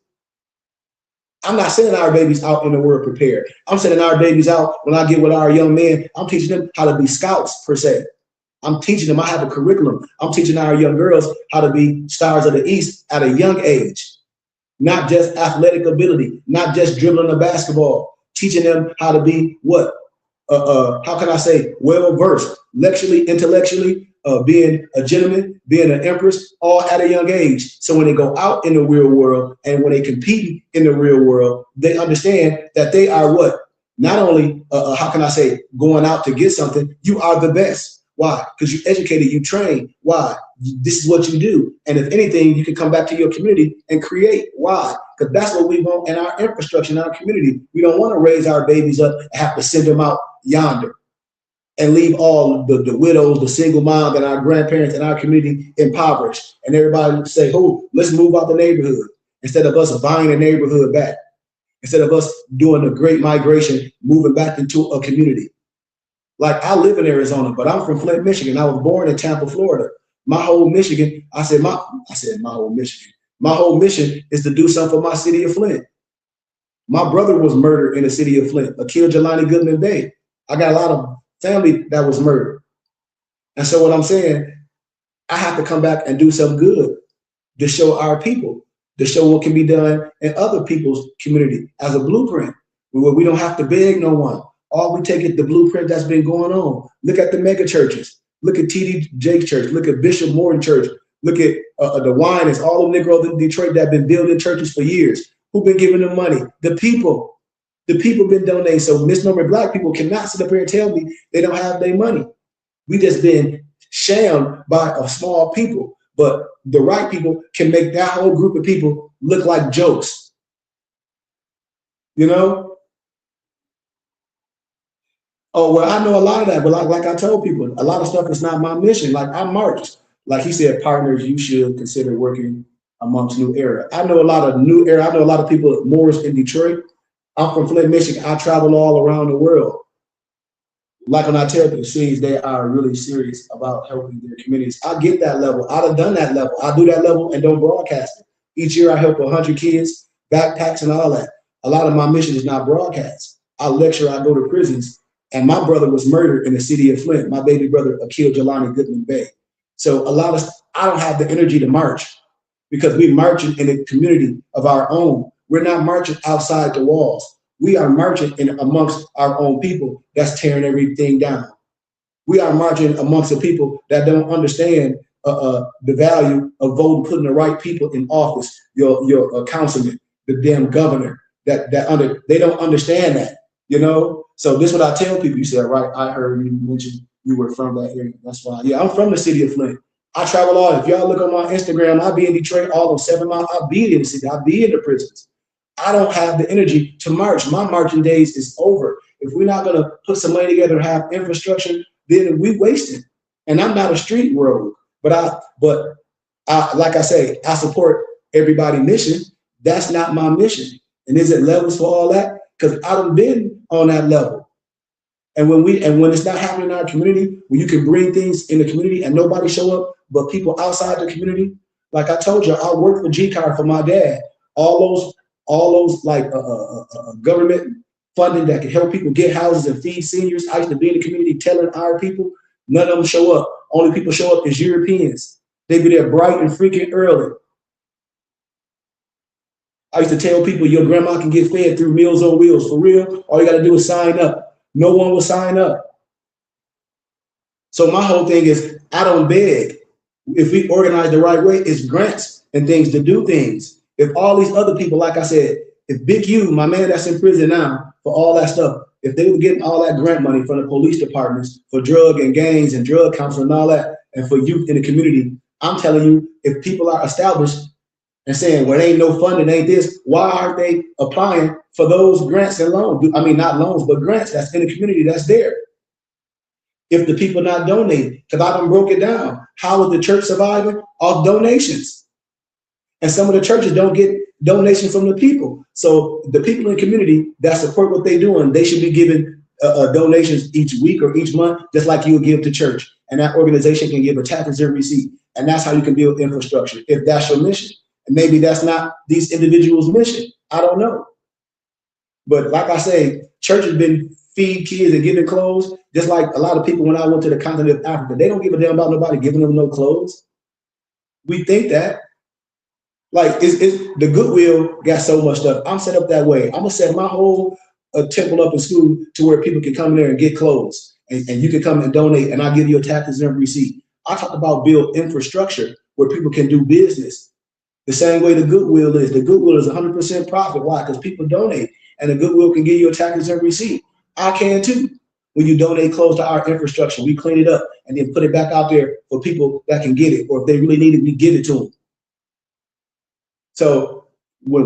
I'm not sending our babies out in the world prepared. I'm sending our babies out, when I get with our young men, I'm teaching them how to be scouts, per se. I'm teaching them, I have a curriculum. I'm teaching our young girls how to be stars of the East at a young age. Not just athletic ability, not just dribbling a basketball, teaching them how to be what? How can I say, well-versed, intellectually, being a gentleman, being an empress, all at a young age. So when they go out in the real world and when they compete in the real world, they understand that they are what? Not only, how can I say, going out to get something, you are the best. Why? Because you educated, you train. Why? This is what you do. And if anything, you can come back to your community and create. Why? Because that's what we want in our infrastructure, in our community. We don't want to raise our babies up and have to send them out yonder and leave all the widows, the single moms, and our grandparents in our community impoverished. And everybody say, oh, let's move out the neighborhood, instead of us buying the neighborhood back, instead of us doing the great migration, moving back into a community. Like, I live in Arizona, but I'm from Flint, Michigan. I was born in Tampa, Florida. My whole Michigan, my whole Michigan. My whole mission is to do something for my city of Flint. My brother was murdered in the city of Flint, killed Jelani Goodman Bay. I got a lot of family that was murdered. And so what I'm saying, I have to come back and do some good to show our people, to show what can be done in other people's community as a blueprint, where we don't have to beg no one. All we take is the blueprint that's been going on. Look at the mega churches. Look at T.D. Jakes Church. Look at Bishop Morton Church. Look at the Winans, all the Negroes in Detroit that have been building churches for years. Who've been giving them money? The people. The people been donating. So misnomer Black people cannot sit up here and tell me they don't have their money. We just been shammed by a small people. But the right people can make that whole group of people look like jokes. You know? Oh, well, I know a lot of that, but like I told people, a lot of stuff is not my mission. Like, I marched. Like he said, partners, you should consider working amongst New Era. I know a lot of New Era. I know a lot of people, Morris in Detroit. I'm from Flint, Michigan. I travel all around the world. like when I tell people, see, they are really serious about helping their communities. I get that level. I'd have done that level. I do that level and don't broadcast it. Each year I help 100 kids, backpacks and all that. A lot of my mission is not broadcast. I lecture, I go to prisons. And my brother was murdered in the city of Flint. My baby brother killed Jelani Goodman Bay. So I don't have the energy to march because we're marching in a community of our own. We're not marching outside the walls. We are marching in amongst our own people that's tearing everything down. We are marching amongst the people that don't understand the value of voting, putting the right people in office. Your councilman, the damn governor. They don't understand that. You know. So this is what I tell people. You said, right? I heard you mention you were from that area. That's why. Yeah, I'm from the city of Flint. I travel all. If y'all look on my Instagram, I be in Detroit all of 7 miles. I be in the city. I be in the prisons. I don't have the energy to march. My marching days is over. If we're not gonna put some money together and have infrastructure, then we wasting. And I'm not a street road, but I like I say, I support everybody's mission. That's not my mission. And is it levels for all that? Because I done been on that level. And when it's not happening in our community, when you can bring things in the community and nobody show up, but people outside the community, like I told you, I worked for G-Card for my dad. All those like government funding that can help people get houses and feed seniors. I used to be in the community telling our people, none of them show up. Only people show up is Europeans. They be there bright and freaking early. I used to tell people your grandma can get fed through Meals on Wheels. For real, all you got to do is sign up. No one will sign up. So my whole thing is I don't beg. If we organize the right way, it's grants and things to do things. If all these other people, like I said, if Big U, my man that's in prison now for all that stuff, if they were getting all that grant money from the police departments for drug and gangs and drug counseling and all that, and for youth in the community, I'm telling you, if people are established and saying, well, ain't no funding, ain't this, why aren't they applying for those grants and loans? I mean, not loans, but grants that's in the community that's there. If the people not donating, because I done broke it down. How is the church surviving? Off donations. And some of the churches don't get donations from the people. So the people in the community that support what they're doing, they should be giving donations each week or each month, just like you would give to church. And that organization can give a tax-exempt receipt. And that's how you can build infrastructure, if that's your mission. And maybe that's not these individuals' mission. I don't know. But like I say, church has been feed kids and giving clothes, just like a lot of people when I went to the continent of Africa, they don't give a damn about nobody giving them no clothes. We think that. Like it's the Goodwill got so much stuff. I'm set up that way. I'm gonna set my whole temple up in school to where people can come there and get clothes, and you can come and donate, and I'll give you a tax-exempt receipt. I talk about build infrastructure where people can do business. The same way the Goodwill is. The Goodwill is 100% profit. Why? Because people donate, and the Goodwill can give you a tax-exempt receipt. I can too. When you donate clothes to our infrastructure, we clean it up and then put it back out there for people that can get it, or if they really need it, we give it to them. So when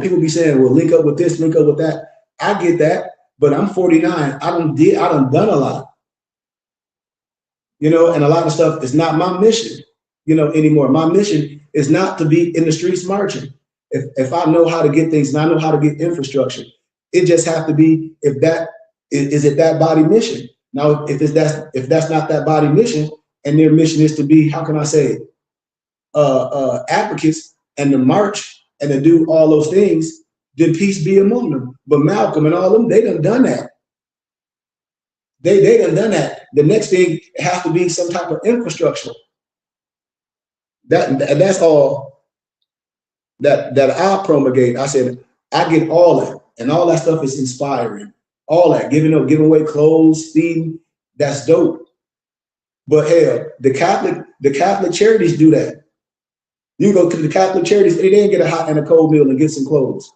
people be saying, well, link up with this, link up with that, I get that, but I'm 49. I done done a lot. You know, and a lot of stuff is not my mission, you know, anymore. My mission is not to be in the streets marching. If I know how to get things and I know how to get infrastructure, it just have to be if that is it that body mission. Now, if that's not that body mission, and their mission is to be, how can I say it, advocates and to march and to do all those things, then peace be among them. But Malcolm and all of them, they done that. They done that. The next thing has to be some type of infrastructure. That's all that I promulgate. I said I get all that, and all that stuff is inspiring. All that giving away clothes, feeding, that's dope. But hell, the Catholic charities do that. You go to the Catholic charities, they didn't get a hot and a cold meal and get some clothes.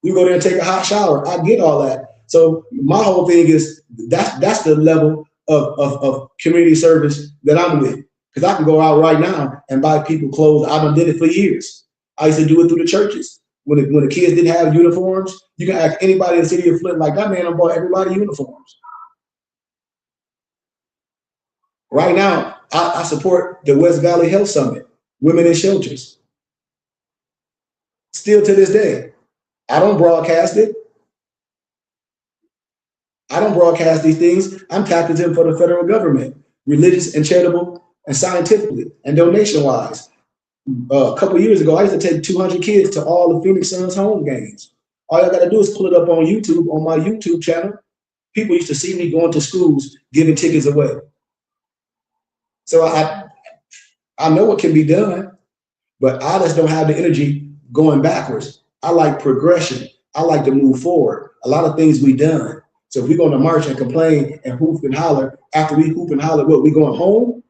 You go there and take a hot shower. I get all that. So my whole thing is that's the level of community service that I'm with. Because I can go out right now and buy people clothes. I done did it for years. I used to do it through the churches. When the kids didn't have uniforms, you can ask anybody in the city of Flint, like that man, I bought everybody uniforms. Right now, I support the West Valley Health Summit, Women in Shelters. Still to this day, I don't broadcast it. I don't broadcast these things. I'm tapped into them for the federal government, religious and charitable and scientifically and donation wise. A couple of years ago, I used to take 200 kids to all the Phoenix Suns home games. All y'all got to do is pull it up on YouTube, on my YouTube channel. People used to see me going to schools, giving tickets away. So I know what can be done, but I just don't have the energy going backwards. I like progression. I like to move forward. A lot of things we done. So if we're going to march and complain and hoop and holler, after we hoop and holler, what, we going home?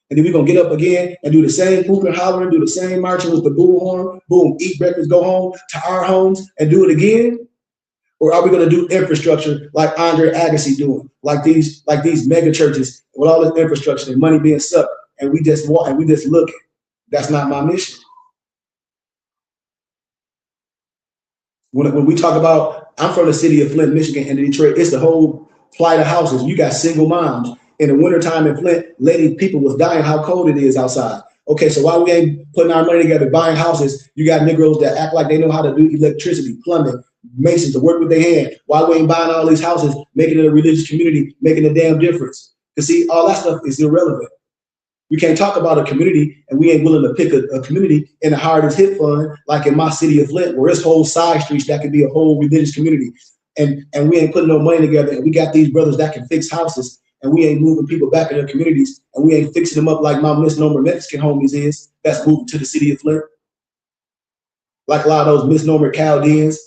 And then we're going to get up again and do the same hoop and hollering, do the same marching with the bullhorn, boom, eat breakfast, go home to our homes and do it again? Or are we going to do infrastructure like Andre Agassi doing, like these mega churches with all this infrastructure and money being sucked, and we just walk and we just looking? That's not my mission. When we talk about, I'm from the city of Flint, Michigan, and Detroit, it's the whole plight of houses. You got single moms. In the wintertime in Flint, people was dying how cold it is outside. Okay, so while we ain't putting our money together buying houses, you got Negroes that act like they know how to do electricity, plumbing, masons to work with their hand. Why we ain't buying all these houses, making it a religious community, making a damn difference? Because see, all that stuff is irrelevant. We can't talk about a community and we ain't willing to pick a community in the hardest hit fund, like in my city of Flint, where it's whole side streets that could be a whole religious community. And we ain't putting no money together, and we got these brothers that can fix houses, and we ain't moving people back in their communities, and we ain't fixing them up like my misnomer Mexican homies is, that's moving to the city of Flint. Like a lot of those misnomer Chaldeans,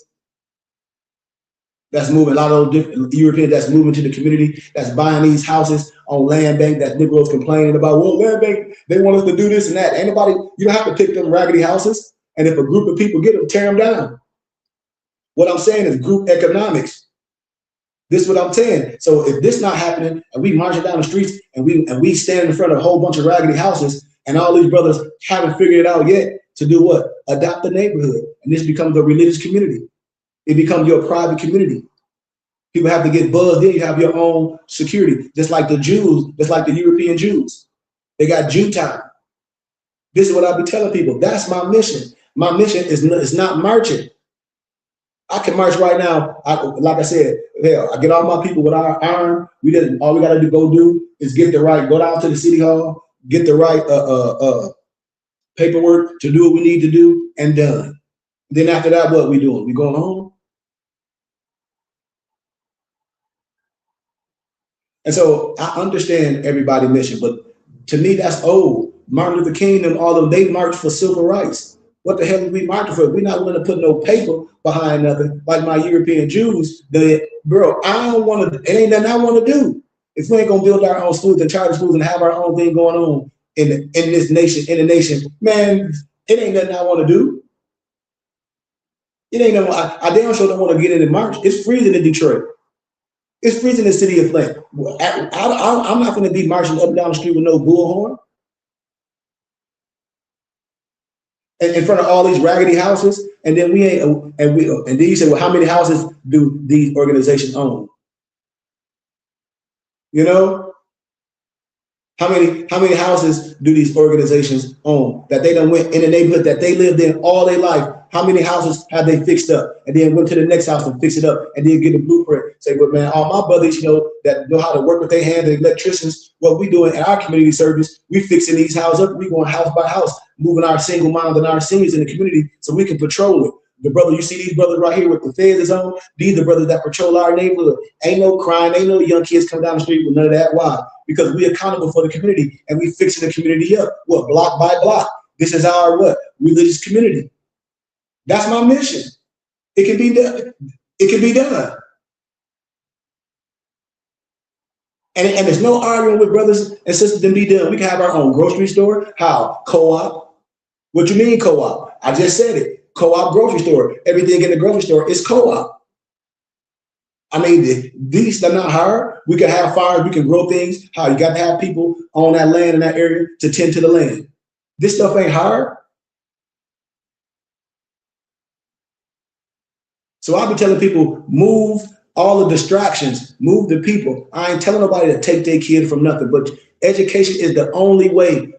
that's moving, a lot of those different Europeans that's moving to the community, that's buying these houses on land bank that Negroes complaining about. Well, land bank, they want us to do this and that. Anybody, you don't have to pick them raggedy houses. And if a group of people get them, tear them down. What I'm saying is group economics. This is what I'm saying. So if this not happening and we marching down the streets and we stand in front of a whole bunch of raggedy houses and all these brothers haven't figured it out yet to do what? Adopt the neighborhood. And this becomes a religious community. It becomes your private community. People have to get buzzed in. You have your own security, just like the Jews, just like the European Jews. They got Jew time. This is what I be telling people. That's my mission. My mission is not marching. I can march right now. Like I said, hell, I get all my people with our iron. All we gotta go do is go down to the city hall, get the right paperwork to do what we need to do, and done. Then after that, what we doing? We going home? And so I understand everybody's mission, but to me, that's old. Martin Luther King and all of them, they marched for civil rights. What the hell are we marching for? We're not willing to put no paper behind nothing like my European Jews did. Bro, I don't want to, it ain't nothing I want to do. If we ain't going to build our own schools and charter schools and have our own thing going on in this nation, in the nation, man, it ain't nothing I want to do. It ain't nothing, I damn sure don't want to get in and march. It's freezing in Detroit. It's freezing in the city of Flint. I'm not going to be marching up and down the street with no bullhorn. In front of all these raggedy houses, and then then you say, well, how many houses do these organizations own? You know, how many houses do these organizations own that they done went in the neighborhood that they lived in all their life? How many houses have they fixed up and then went to the next house and fix it up and then get a blueprint? Say, well, man, all my brothers, that know how to work with their hands, the electricians, what we doing in our community service, we fixing these houses up. We going house by house, moving our single moms and our seniors in the community so we can patrol it. The brother, you see these brothers right here with the feds is on, these are the brothers that patrol our neighborhood. Ain't no crime, ain't no young kids come down the street with none of that. Why? Because we accountable for the community and we fixing the community up. What, block by block? This is our what? Religious community. That's my mission. It can be done. It can be done. And there's no arguing with brothers and sisters to be done. We can have our own grocery store. How? Co-op. What you mean co-op? I just said it. Co-op grocery store. Everything in the grocery store is co-op. I mean, these are not hard. We can have farms. We can grow things. How? You got to have people on that land in that area to tend to the land. This stuff ain't hard. So I'll be telling people, move all the distractions, move the people. I ain't telling nobody to take their kid from nothing, but education is the only way,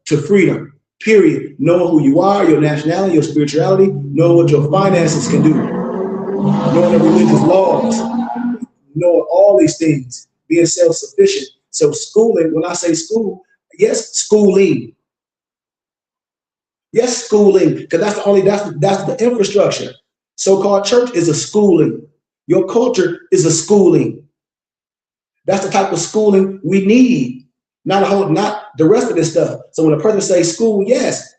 to freedom, period. Knowing who you are, your nationality, your spirituality, knowing what your finances can do, knowing the religious laws. knowing all these things, being self-sufficient. So schooling, when I say school, yes, schooling. Yes, schooling, because that's the infrastructure. So-called church is a schooling. Your culture is a schooling. That's the type of schooling we need. Not the rest of this stuff. So when a person says school, yes.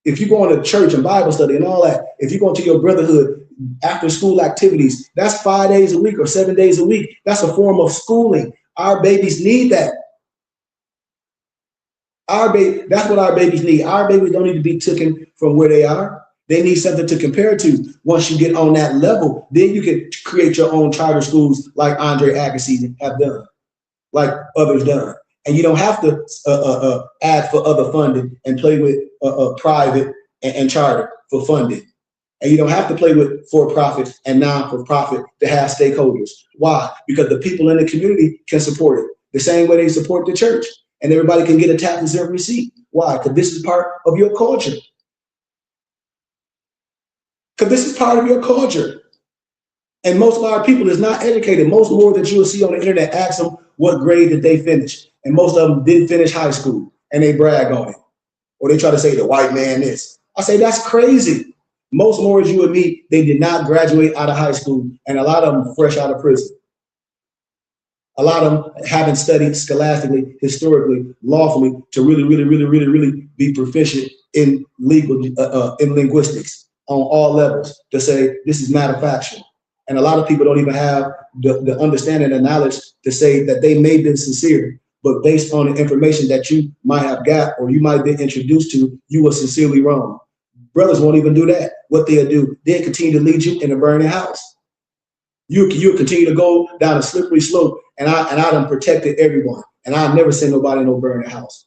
If you go into church and Bible study and all that, if you go into your brotherhood after school activities, that's 5 days a week or 7 days a week. That's a form of schooling. Our babies need that. That's what our babies need. Our babies don't need to be taken from where they are. They need something to compare to. Once you get on that level, then you can create your own charter schools like Andre Agassi have done, like others done. And you don't have to add for other funding and play with private and charter for funding. And you don't have to play with for-profit and non-for-profit to have stakeholders. Why? Because the people in the community can support it the same way they support the church. And everybody can get a tax-exempt receipt. Why? Because this is part of your culture. Because this is part of your culture. And most of our people is not educated. Most more that you will see on the internet, ask them what grade did they finish. And most of them didn't finish high school, and they brag on it. Or they try to say the white man is. I say, that's crazy. Most more as you would meet, they did not graduate out of high school, and a lot of them fresh out of prison. A lot of them haven't studied scholastically, historically, lawfully to really be proficient in in linguistics on all levels to say this is manufacturing. And a lot of people don't even have the understanding and knowledge to say that they may have been sincere, but based on the information that you might have got or you might have been introduced to, you were sincerely wrong. Brothers won't even do that. What they'll do, they'll continue to lead you in a burning house. You'll continue to go down a slippery slope, and I done protected everyone, and I never send nobody in no burning house.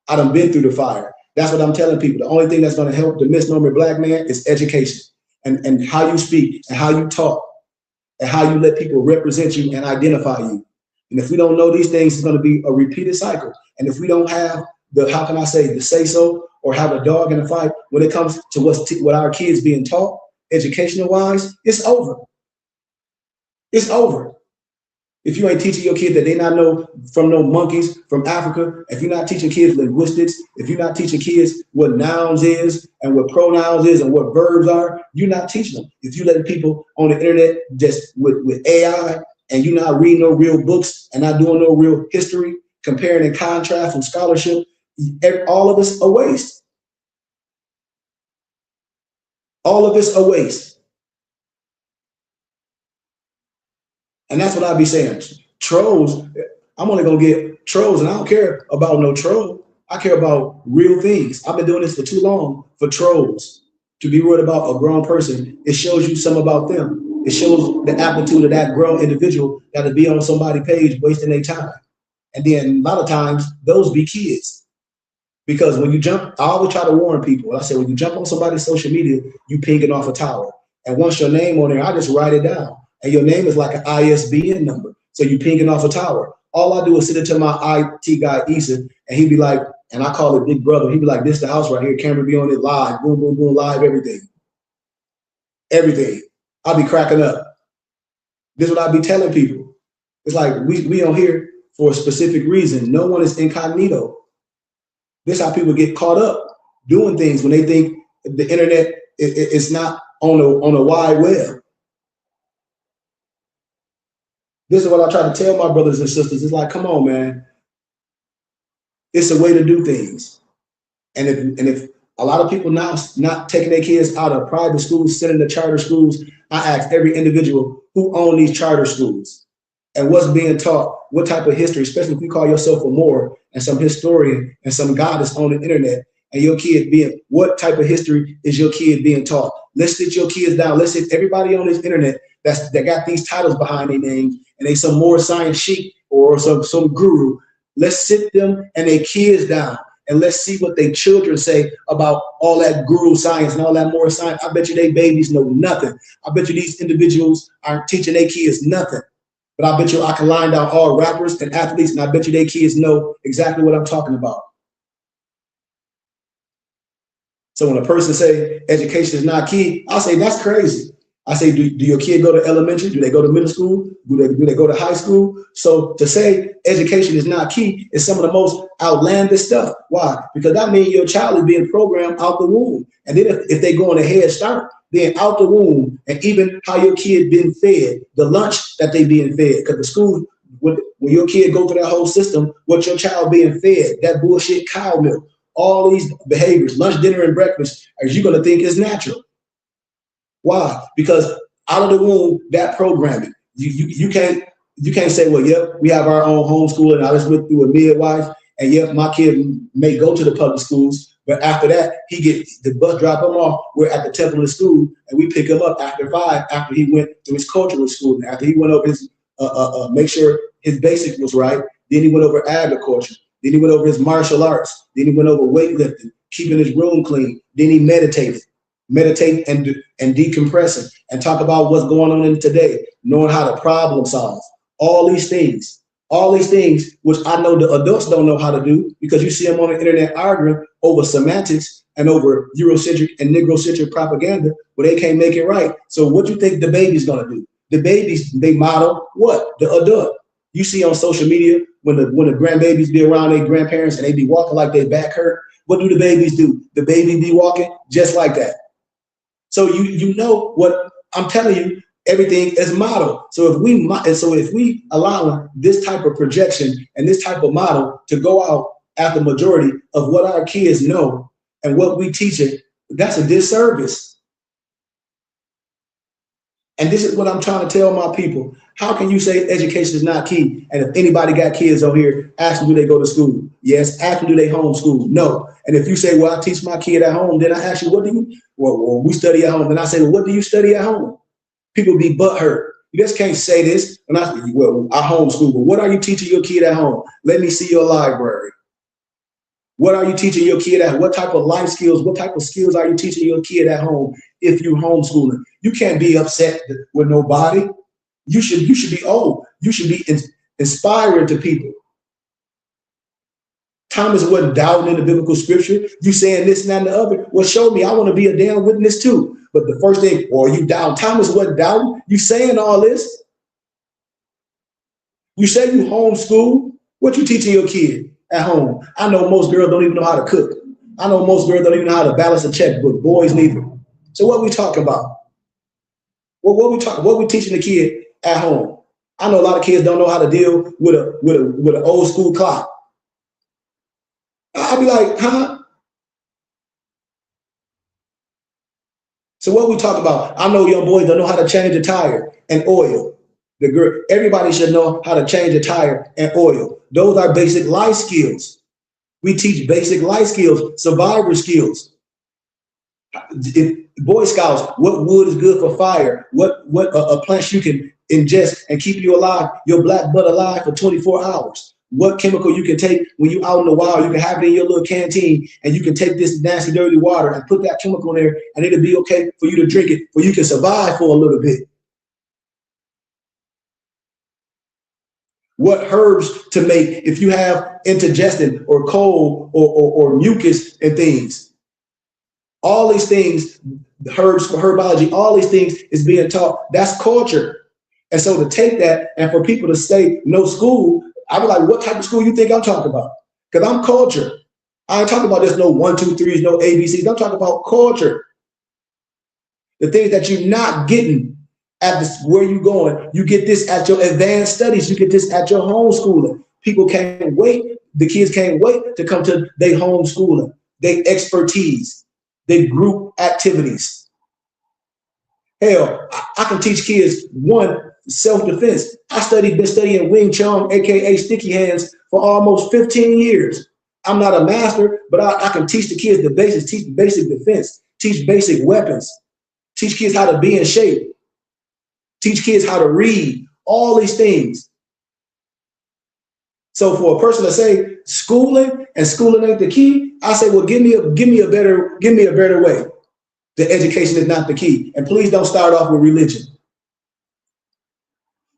I done been through the fire. That's what I'm telling people. The only thing that's going to help the misnomer black man is education and how you speak and how you talk and how you let people represent you and identify you. And if we don't know these things, it's going to be a repeated cycle. And if we don't have the say-so or have a dog in the fight when it comes to what our kids being taught, educational wise, it's over. It's over. If you ain't teaching your kid that they not know from no monkeys from Africa, if you're not teaching kids linguistics, if you're not teaching kids what nouns is and what pronouns is and what verbs are, you're not teaching them. If you let people on the internet just with AI and you're not reading no real books and not doing no real history, comparing and contrast and scholarship, all of us a waste. All of us a waste. And that's what I be saying. Trolls, I'm only gonna get trolls, and I don't care about no troll. I care about real things. I've been doing this for too long for trolls to be worried about a grown person. It shows you something about them. It shows the aptitude of that grown individual that'll be on somebody's page wasting their time. And then a lot of times those be kids. Because when you jump, I always try to warn people. I say, when you jump on somebody's social media, you pinging off a tower. And once your name on there, I just write it down. And your name is like an ISBN number. So you pinging off a tower. All I do is sit into my IT guy, Issa, and he'd be like, and I call it Big Brother. He'd be like, this is the house right here. Camera be on it live. Boom, boom, boom, live, everything. Everything. I'll be cracking up. This is what I be telling people. It's like, we on here for a specific reason. No one is incognito. This is how people get caught up doing things when they think the internet is not on a wide web. This is what I try to tell my brothers and sisters. It's like, come on, man. It's a way to do things. And if a lot of people now not taking their kids out of private schools, sending to charter schools, I ask every individual who own these charter schools and what's being taught, what type of history, especially if you call yourself a Moor and some historian and some guy that's on the internet, and your kid what type of history is your kid being taught? Let's sit your kids down. Let's sit everybody on this internet that got these titles behind their name and they some more science sheik or some guru. Let's sit them and their kids down and let's see what their children say about all that guru science and all that more science. I bet you they babies know nothing. I bet you these individuals aren't teaching their kids nothing. But I bet you I can line down all rappers and athletes, and I bet you their kids know exactly what I'm talking about. So when a person say education is not key, I'll say that's crazy. I say, do your kid go to elementary? Do they go to middle school? Do they go to high school? So to say education is not key is some of the most outlandish stuff. Why? Because that means your child is being programmed out the womb. And then if they go on a head start, then out the womb, and even how your kid been fed, the lunch that they being fed, because the school, when your kid go through that whole system, what your child being fed, that bullshit cow milk, all these behaviors, lunch, dinner, and breakfast, as you're gonna think is natural. Why? Because out of the womb, that programming, you can't say, well, yep, we have our own homeschooling. I just went through a midwife, and yep, my kid may go to the public schools, but after that, he gets the bus drop him off. We're at the temple of the school, and we pick him up after 5, after he went through his cultural school, after he went over his make sure his basic was right. Then he went over agriculture. Then he went over his martial arts. Then he went over weightlifting, keeping his room clean. Then he meditated. Meditate and decompressing and talk about what's going on in today, knowing how to problem solve. All these things, which I know the adults don't know how to do, because you see them on the internet arguing over semantics and over Eurocentric and Negrocentric propaganda, where they can't make it right. So what do you think the baby's gonna do? The babies, they model what? The adult. You see on social media when the grandbabies be around their grandparents and they be walking like their back hurt. What do the babies do? The baby be walking just like that. So you know what I'm telling you, everything is modeled. So if we allow this type of projection and this type of model to go out at the majority of what our kids know and what we teach it, that's a disservice. And this is what I'm trying to tell my people. How can you say education is not key? And if anybody got kids on here, ask them, do they go to school? Yes. Ask them, do they homeschool? No. And if you say, well, I teach my kid at home, then I ask you, what do you? Well, we study at home. Then I say, well, what do you study at home? People be butthurt. You just can't say this. And I homeschool. But what are you teaching your kid at home? Let me see your library. What are you teaching your kid at? What type of life skills? What type of skills are you teaching your kid at home if you're homeschooling? You can't be upset with nobody. You should be you should be inspiring to people. Thomas wasn't doubting in the biblical scripture. You saying this and that and the other. Well, show me. I want to be a damn witness too. But the first thing, you doubt. Thomas wasn't doubting. You saying all this. You say you homeschool. What you teaching your kid at home? I know most girls don't even know how to cook. I know most girls don't even know how to balance a checkbook. Boys neither. So what we talking about? What we teaching the kid at home? I know a lot of kids don't know how to deal with an old school clock. I'll be like, huh? So what we talk about? I know young boys don't know how to change a tire and oil. Everybody should know how to change a tire and oil. Those are basic life skills. We teach basic life skills, survivor skills. Boy Scouts, what wood is good for fire? What plants you can ingest and keep you alive, your black blood alive for 24 hours? What chemical you can take when you out in the wild? You can have it in your little canteen, and you can take this nasty, dirty water and put that chemical in there, and it'll be okay for you to drink it, for you can survive for a little bit. What herbs to make if you have indigestion or cold or mucus and things. All these things, herbs for herbology, all these things is being taught. That's culture. And so to take that and for people to say no school, I be like, what type of school you think I'm talking about? Because I'm culture. I ain't talking about there's no 1, 2, 3s, no ABCs. I'm talking about culture. The things that you're not getting at where you going. You get this at your advanced studies. You get this at your homeschooling. People can't wait. The kids can't wait to come to their homeschooling, their expertise, their group activities. Hell, I can teach kids self-defense. Been studying Wing Chun, aka sticky hands, for almost 15 years. I'm not a master, but I can teach the kids the basics, teach basic defense, teach basic weapons, teach kids how to be in shape, teach kids how to read, all these things. So for a person to say schooling ain't the key, I say, well, give me a better way. The education is not the key. And please don't start off with religion.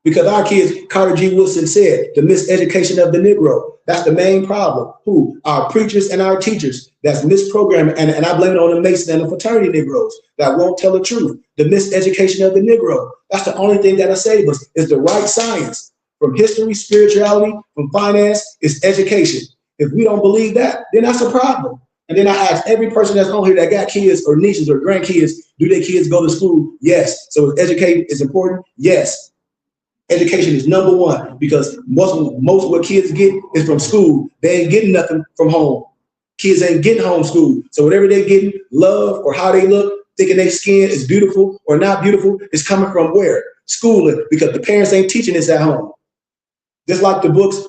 Because our kids, Carter G. Woodson said, the miseducation of the Negro. That's the main problem. Who? Our preachers and our teachers. That's misprogramming. And I blame it on the Mason and the fraternity Negroes that won't tell the truth. The miseducation of the Negro. That's the only thing that'll save us is the right science. From history, spirituality, from finance, it's education. If we don't believe that, then that's a problem. And then I ask every person that's on here that got kids or nieces or grandkids, do their kids go to school? Yes. So educating is important? Yes. Education is number one because most of what kids get is from school. They ain't getting nothing from home. Kids ain't getting homeschooled. So whatever they're getting, love or how they look, thinking their skin is beautiful or not beautiful, is coming from where? Schooling, because the parents ain't teaching this at home. Just like the books,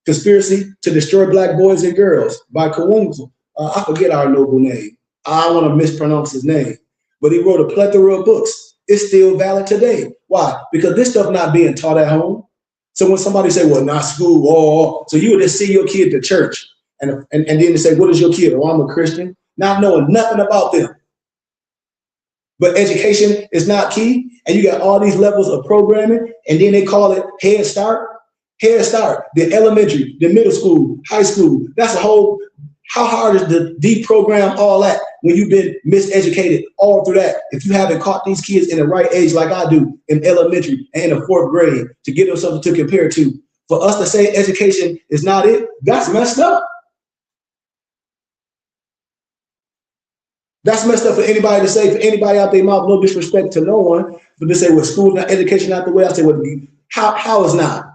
Conspiracy to Destroy Black Boys and Girls by Kawunku. I forget our noble name. I don't want to mispronounce his name. But he wrote a plethora of books. It's still valid today. Why? Because this stuff not being taught at home. So when somebody say, well, not school, so you would just see your kid to church and then they say, what is your kid? Oh, I'm a Christian. Not knowing nothing about them. But education is not key. And you got all these levels of programming and then they call it Head Start. Head Start, the elementary, the middle school, high school. That's a whole, how hard is to deprogram all that when you've been miseducated all through that? If you haven't caught these kids in the right age like I do in elementary and in the 4th grade to give them something to compare to, for us to say education is not it, that's messed up. That's messed up for anybody to say, for anybody out their mouth, no disrespect to no one, but to say, well, school, not education, not the way. I say, well, how is not?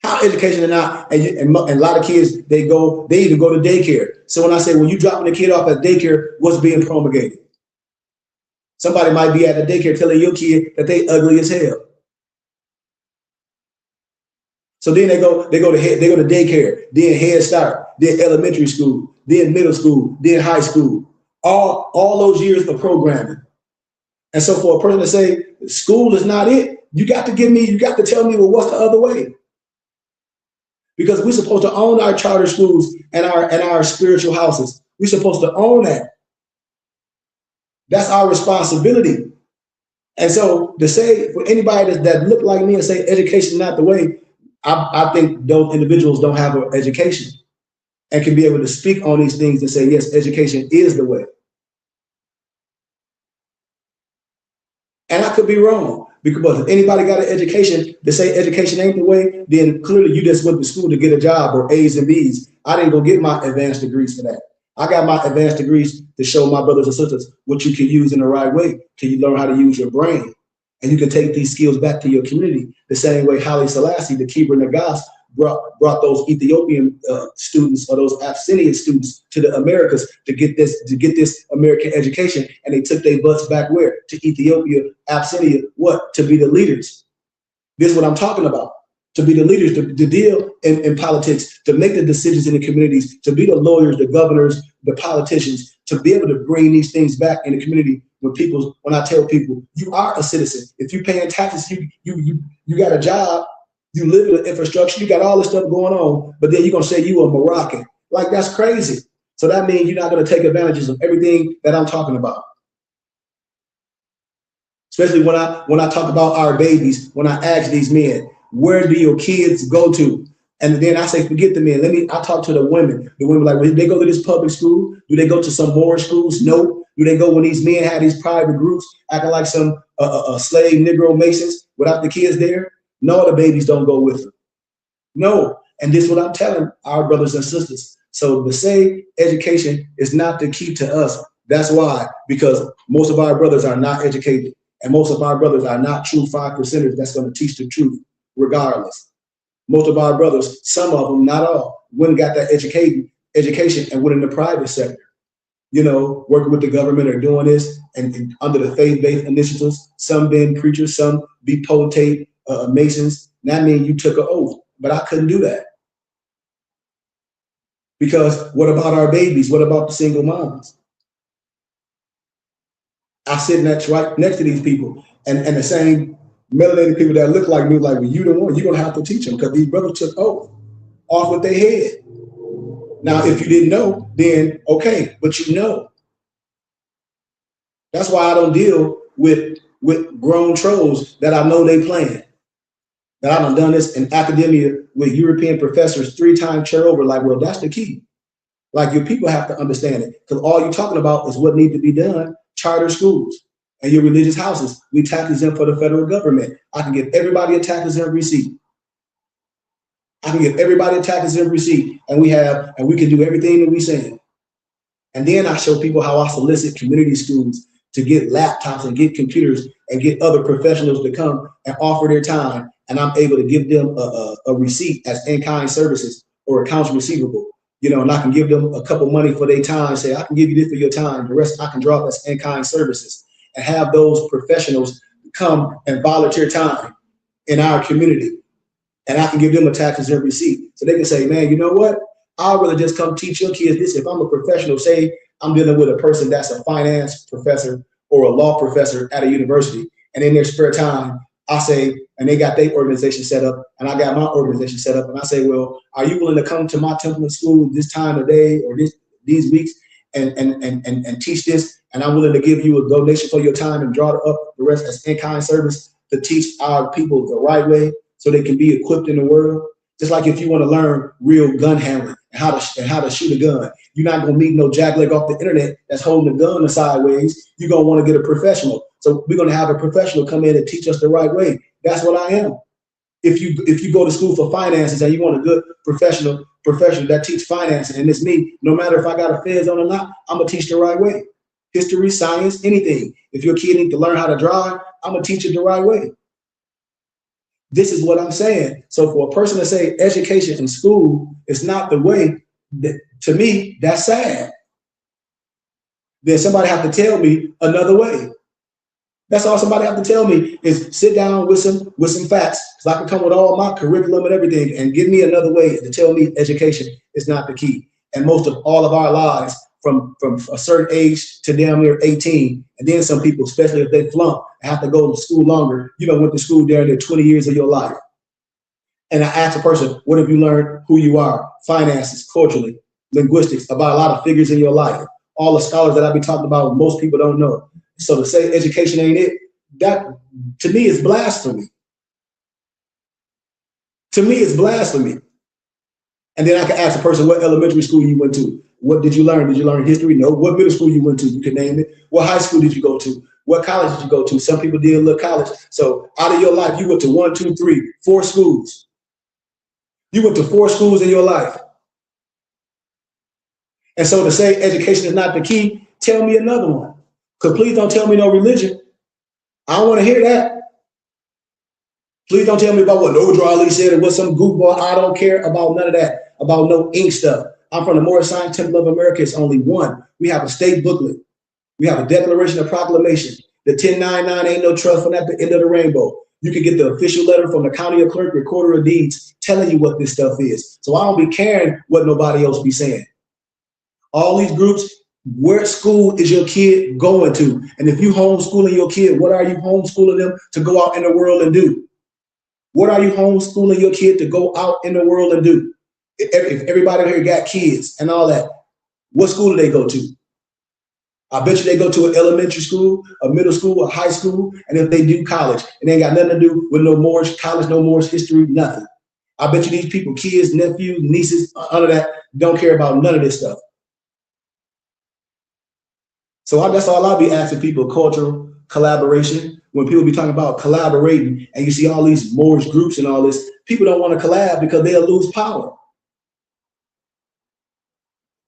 How education or not, and a lot of kids, they even go to daycare. So when I say, when you dropping the kid off at daycare, what's being promulgated? Somebody might be at the daycare telling your kid that they ugly as hell. So then they go to daycare, then Head Start, then elementary school, then middle school, then high school. All those years of programming. And so for a person to say school is not it, you got to tell me, well, what's the other way? Because we're supposed to own our charter schools and our spiritual houses. We're supposed to own that. That's our responsibility. And so to say for anybody that look like me and say education is not the way, I think those individuals don't have an education and can be able to speak on these things and say, yes, education is the way. And I could be wrong. Because if anybody got an education to say education ain't the way, then clearly you just went to school to get a job or A's and B's. I didn't go get my advanced degrees for that. I got my advanced degrees to show my brothers and sisters what you can use in the right way. Can you learn how to use your brain? And you can take these skills back to your community the same way Haile Selassie, the keeper of Nagas, brought those Ethiopian students or those Abyssinian students to the Americas to get this American education, and they took their butts back where? To Ethiopia, Abyssinia, what? To be the leaders. This is what I'm talking about. To be the leaders, to deal in politics, to make the decisions in the communities, to be the lawyers, the governors, the politicians, to be able to bring these things back in the community. When I tell people, you are a citizen. If you're paying taxes, you got a job. You live in the infrastructure, you got all this stuff going on, but then you're gonna say you a Moroccan. Like, that's crazy. So that means you're not gonna take advantages of everything that I'm talking about. Especially when I talk about our babies, when I ask these men, where do your kids go to? And then I say, forget the men. I talk to the women. The women like, well, they go to this public school? Do they go to some more schools? No. Do they go when these men have these private groups acting like some slave Negro Masons without the kids there? No, the babies don't go with them. No. And this is what I'm telling our brothers and sisters. So to say education is not the key to us, that's why, because most of our brothers are not educated. And most of our brothers are not true 5%ers that's going to teach the truth regardless. Most of our brothers, some of them, not all, went and got that education and went in the private sector. You know, working with the government or doing this and under the faith-based initiatives, some being preachers, some be potentate Masons. That means you took an oath, but I couldn't do that. Because what about our babies? What about the single moms? I sit right next to these people and the same melanated people that look like me, like, well, you the one, you're gonna have to teach them because these brothers took oath off with their head. Now, if you didn't know, then okay, but you know. That's why I don't deal with with grown trolls that I know they playing. That I've done this in academia with European professors 3 times chair over. Like, well, that's the key. Like, your people have to understand it, because all you're talking about is what needs to be done. Charter schools and your religious houses. We tax exempt for the federal government. I can give everybody a tax exempt receipt. I can give everybody a tax exempt receipt, and we can do everything that we saying. And then I show people how I solicit community schools to get laptops and get computers and get other professionals to come and offer their time. And I'm able to give them a receipt as in-kind services or accounts receivable, you know, and I can give them a couple money for their time, say, I can give you this for your time. The rest I can draw up as in-kind services, and have those professionals come and volunteer time in our community. And I can give them a tax exempt receipt. So they can say, man, you know what? I'd rather just come teach your kids this. If I'm a professional, say I'm dealing with a person that's a finance professor or a law professor at a university, and in their spare time, I say, and they got their organization set up, and I got my organization set up, and I say, well, are you willing to come to my temple school this time of day or these weeks and teach this? And I'm willing to give you a donation for your time and draw up the rest as in-kind service to teach our people the right way so they can be equipped in the world. Just like if you want to learn real gun handling and how to shoot a gun, you're not gonna meet no jackleg off the internet that's holding the gun sideways. You're gonna want to get a professional. So we're gonna have a professional come in and teach us the right way. That's what I am. If you go to school for finances and you want a good professional that teach finances, and it's me, no matter if I got a feds on or not, I'm gonna teach the right way. History, science, anything. If your kid needs to learn how to drive, I'm gonna teach it the right way. This is what I'm saying. So for a person to say education in school is not the way, to me, that's sad. Then somebody have to tell me another way. That's all somebody have to tell me is sit down with some facts, so I can come with all my curriculum and everything and give me another way to tell me education is not the key. And most of all of our lives, from a certain age to damn near 18, and then some people, especially if they flunk, have to go to school longer. You know, went to school during the 20 years of your life. And I ask a person, what have you learned? Who you are, finances, culturally, linguistics, about a lot of figures in your life. All the scholars that I be talking about, most people don't know. So to say education ain't it, that to me is blasphemy. To me, it's blasphemy. And then I can ask a person what elementary school you went to. What did you learn? Did you learn history? No. What middle school you went to? You can name it. What high school did you go to? What college did you go to? Some people did look college. So out of your life, you went to 1, 2, 3, 4 schools. You went to 4 schools in your life. And so to say education is not the key, tell me another one. Because please don't tell me no religion. I don't want to hear that. Please don't tell me about what Odra Ali said or what some goofball. I don't care about none of that, about no ink stuff. I'm from the Morris Science Temple of America. It's only one. We have a state booklet. We have a Declaration of Proclamation. The 1099 ain't no trust fund at the end of the rainbow. You can get the official letter from the county clerk, recorder of deeds, telling you what this stuff is. So I don't be caring what nobody else be saying. All these groups, where school is your kid going to? And if you homeschooling your kid, what are you homeschooling them to go out in the world and do? What are you homeschooling your kid to go out in the world and do? If everybody here got kids and all that, what school do they go to? I bet you they go to an elementary school, a middle school, a high school, and if they do college, it ain't got nothing to do with no Moorish college, no Moorish history, nothing. I bet you these people, kids, nephews, nieces, none of that, don't care about none of this stuff. So that's all I'll be asking people, cultural collaboration. When people be talking about collaborating and you see all these Moorish groups and all this, people don't want to collab because they'll lose power.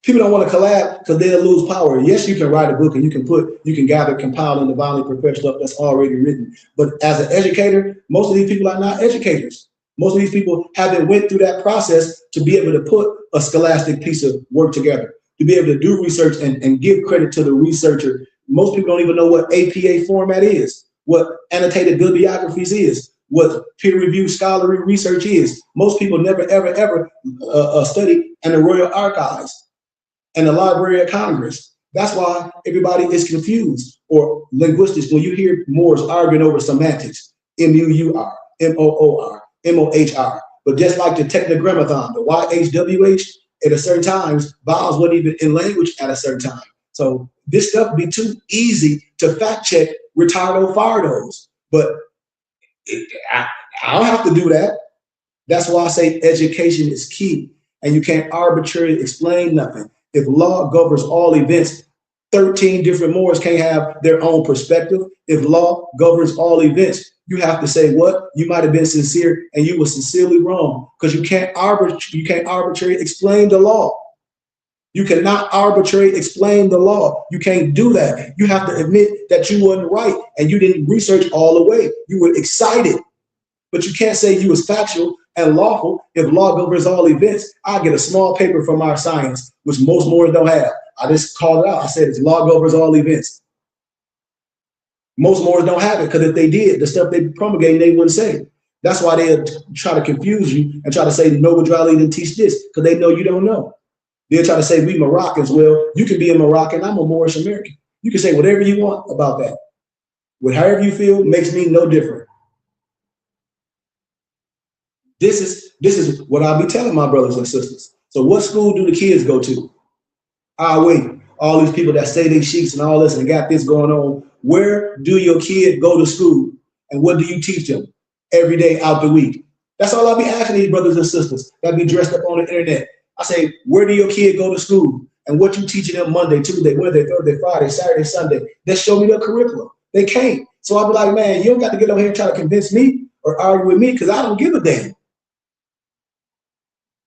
People don't want to collab because they'll lose power. Yes, you can write a book and you can gather, compile, and divinely prepare stuff that's already written. But as an educator, most of these people are not educators. Most of these people haven't went through that process to be able to put a scholastic piece of work together, to be able to do research and give credit to the researcher. Most people don't even know what APA format is, what annotated bibliographies is, what peer-reviewed scholarly research is. Most people never, ever study in the Royal Archives and the Library of Congress. That's why everybody is confused. Or linguistics, when you hear Moors arguing over semantics, M-U-U-R, M-O-O-R, M-O-H-R. But just like the tetragrammaton, the Y-H-W-H, at a certain times, vowels weren't even in language at a certain time. So this stuff would be too easy to fact check retire those, fire those. But I don't have to do that. That's why I say education is key, and you can't arbitrarily explain nothing. If law governs all events, 13 different Moors can't have their own perspective. If law governs all events, you have to say what? You might have been sincere and you were sincerely wrong, because you can't arbitrarily explain the law. You cannot arbitrarily explain the law. You can't do that. You have to admit that you weren't right and you didn't research all the way. You were excited, but you can't say you was factual and lawful. If law governs all events, I get a small paper from our science, which most Moors don't have. I just called it out. I said it's law governs all events. Most Moors don't have it, because if they did, the stuff they promulgate, they wouldn't say. That's why they'll try to confuse you and try to say Noble Drew Ali didn't teach this, because they know you don't know. They'll try to say we Moroccans. Well, you can be a Moroccan. I'm a Moorish American. You can say whatever you want about that. However you feel makes me no different. This is what I'll be telling my brothers and sisters. So what school do the kids go to? Wait, all these people that say they sheiks and all this and got this going on. Where do your kid go to school? And what do you teach them every day out the week? That's all I'll be asking these brothers and sisters that be dressed up on the internet. I say, where do your kid go to school? And what you teaching them Monday, Tuesday, Wednesday, Thursday, Friday, Saturday, Sunday? They show me their curriculum. They can't. So I'll be like, man, you don't got to get over here and try to convince me or argue with me, because I don't give a damn.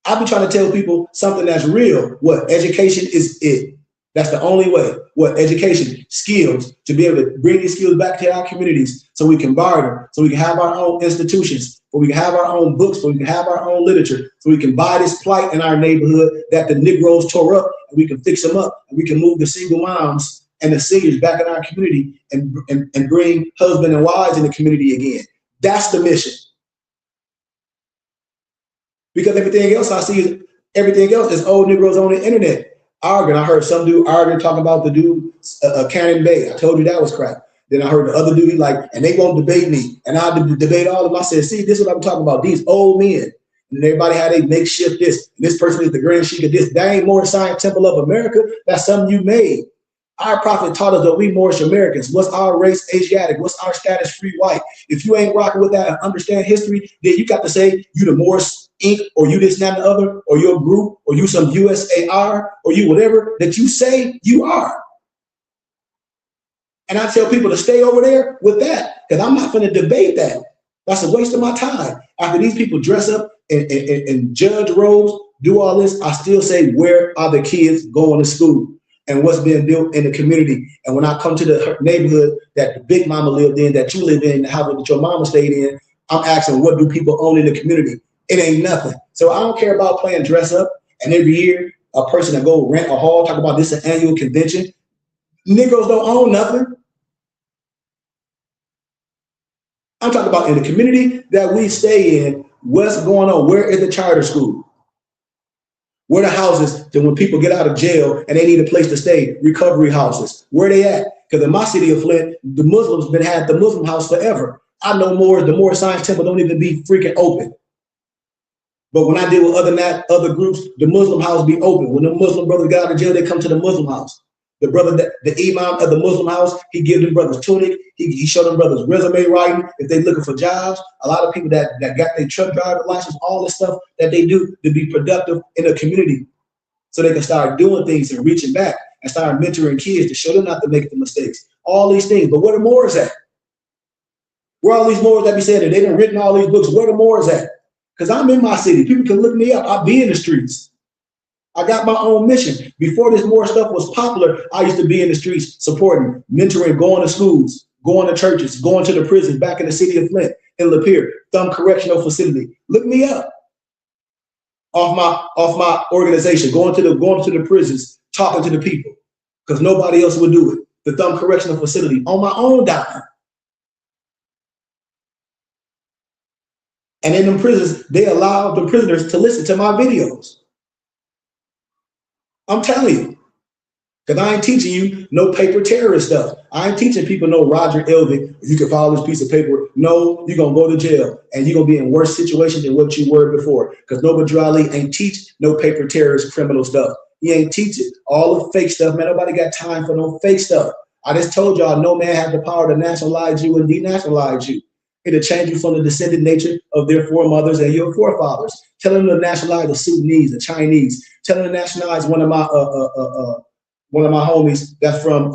I'll be trying to tell people something that's real. What? Education is it. That's the only way. What? Education, skills, to be able to bring these skills back to our communities so we can barter, so we can have our own institutions, so we can have our own books, so we can have our own literature, so we can buy this plight in our neighborhood that the Negroes tore up, and we can fix them up, and we can move the single moms and the seniors back in our community and bring husband and wives in the community again. That's the mission. Because everything else I see is old Negroes on the internet arguing. I heard some dude arguing, talking about the dude, Cannon Bay. I told you that was crap. Then I heard the other dude, and they won't debate me. And I debate all of them. I said, see, this is what I'm talking about. These old men. And everybody had a makeshift this. And this person is the grand sheik of this. That ain't Moorish Science Temple of America. That's something you made. Our prophet taught us that we Moorish Americans. What's our race? Asiatic. What's our status? Free white. If you ain't rocking with that and understand history, then you got to say you the Moorish Inc., or you this, that, and the other, or your group, or you some USAR, or you whatever that you say you are. And I tell people to stay over there with that, because I'm not going to debate that. That's a waste of my time. After these people dress up in judge robes, do all this, I still say, where are the kids going to school? And what's being built in the community? And when I come to the neighborhood that the big mama lived in, that you live in, the house that your mama stayed in, I'm asking, what do people own in the community? It ain't nothing. So I don't care about playing dress up, and every year a person that go rent a hall, talk about this an annual convention. Negroes don't own nothing. I'm talking about in the community that we stay in, what's going on? Where is the charter school? Where the houses that when people get out of jail and they need a place to stay, recovery houses, where they at? Because in my city of Flint, the Muslims had the Muslim house forever. I know more, the Moorish Science Temple don't even be freaking open. But when I deal with other groups, the Muslim house be open. When the Muslim brothers get out of jail, they come to the Muslim house. The imam of the Muslim house, he give them brothers tunic. He show them brothers resume writing if they looking for jobs. A lot of people that got their truck driver license, all the stuff that they do to be productive in the community, so they can start doing things and reaching back and start mentoring kids to show them not to make the mistakes. All these things. But where the Moors at? Where all these Moors that be saying that they done written all these books? Where the Moors at? Because I'm in my city. People can look me up. I be in the streets. I got my own mission. Before this Moor stuff was popular, I used to be in the streets supporting, mentoring, going to schools, going to churches, going to the prisons back in the city of Flint, in Lapeer, Thumb Correctional Facility. Look me up. Off my organization, going to the prisons, talking to the people, because nobody else would do it. The Thumb Correctional Facility on my own dime. And in them prisons, they allowed the prisoners to listen to my videos. I'm telling you, because I ain't teaching you no paper terrorist stuff. I ain't teaching people no Roger Elvin. If you can follow this piece of paper, no, you're going to go to jail and you're going to be in worse situation than what you were before. Because Noble Drew Ali ain't teach no paper terrorist criminal stuff. He ain't teach it. All the fake stuff, man, nobody got time for no fake stuff. I just told y'all no man has the power to nationalize you and denationalize you. It'll change you from the descended nature of their foremothers and your forefathers. Tell them to nationalize the Sudanese, the Chinese. Tell them to nationalize one of my homies that's from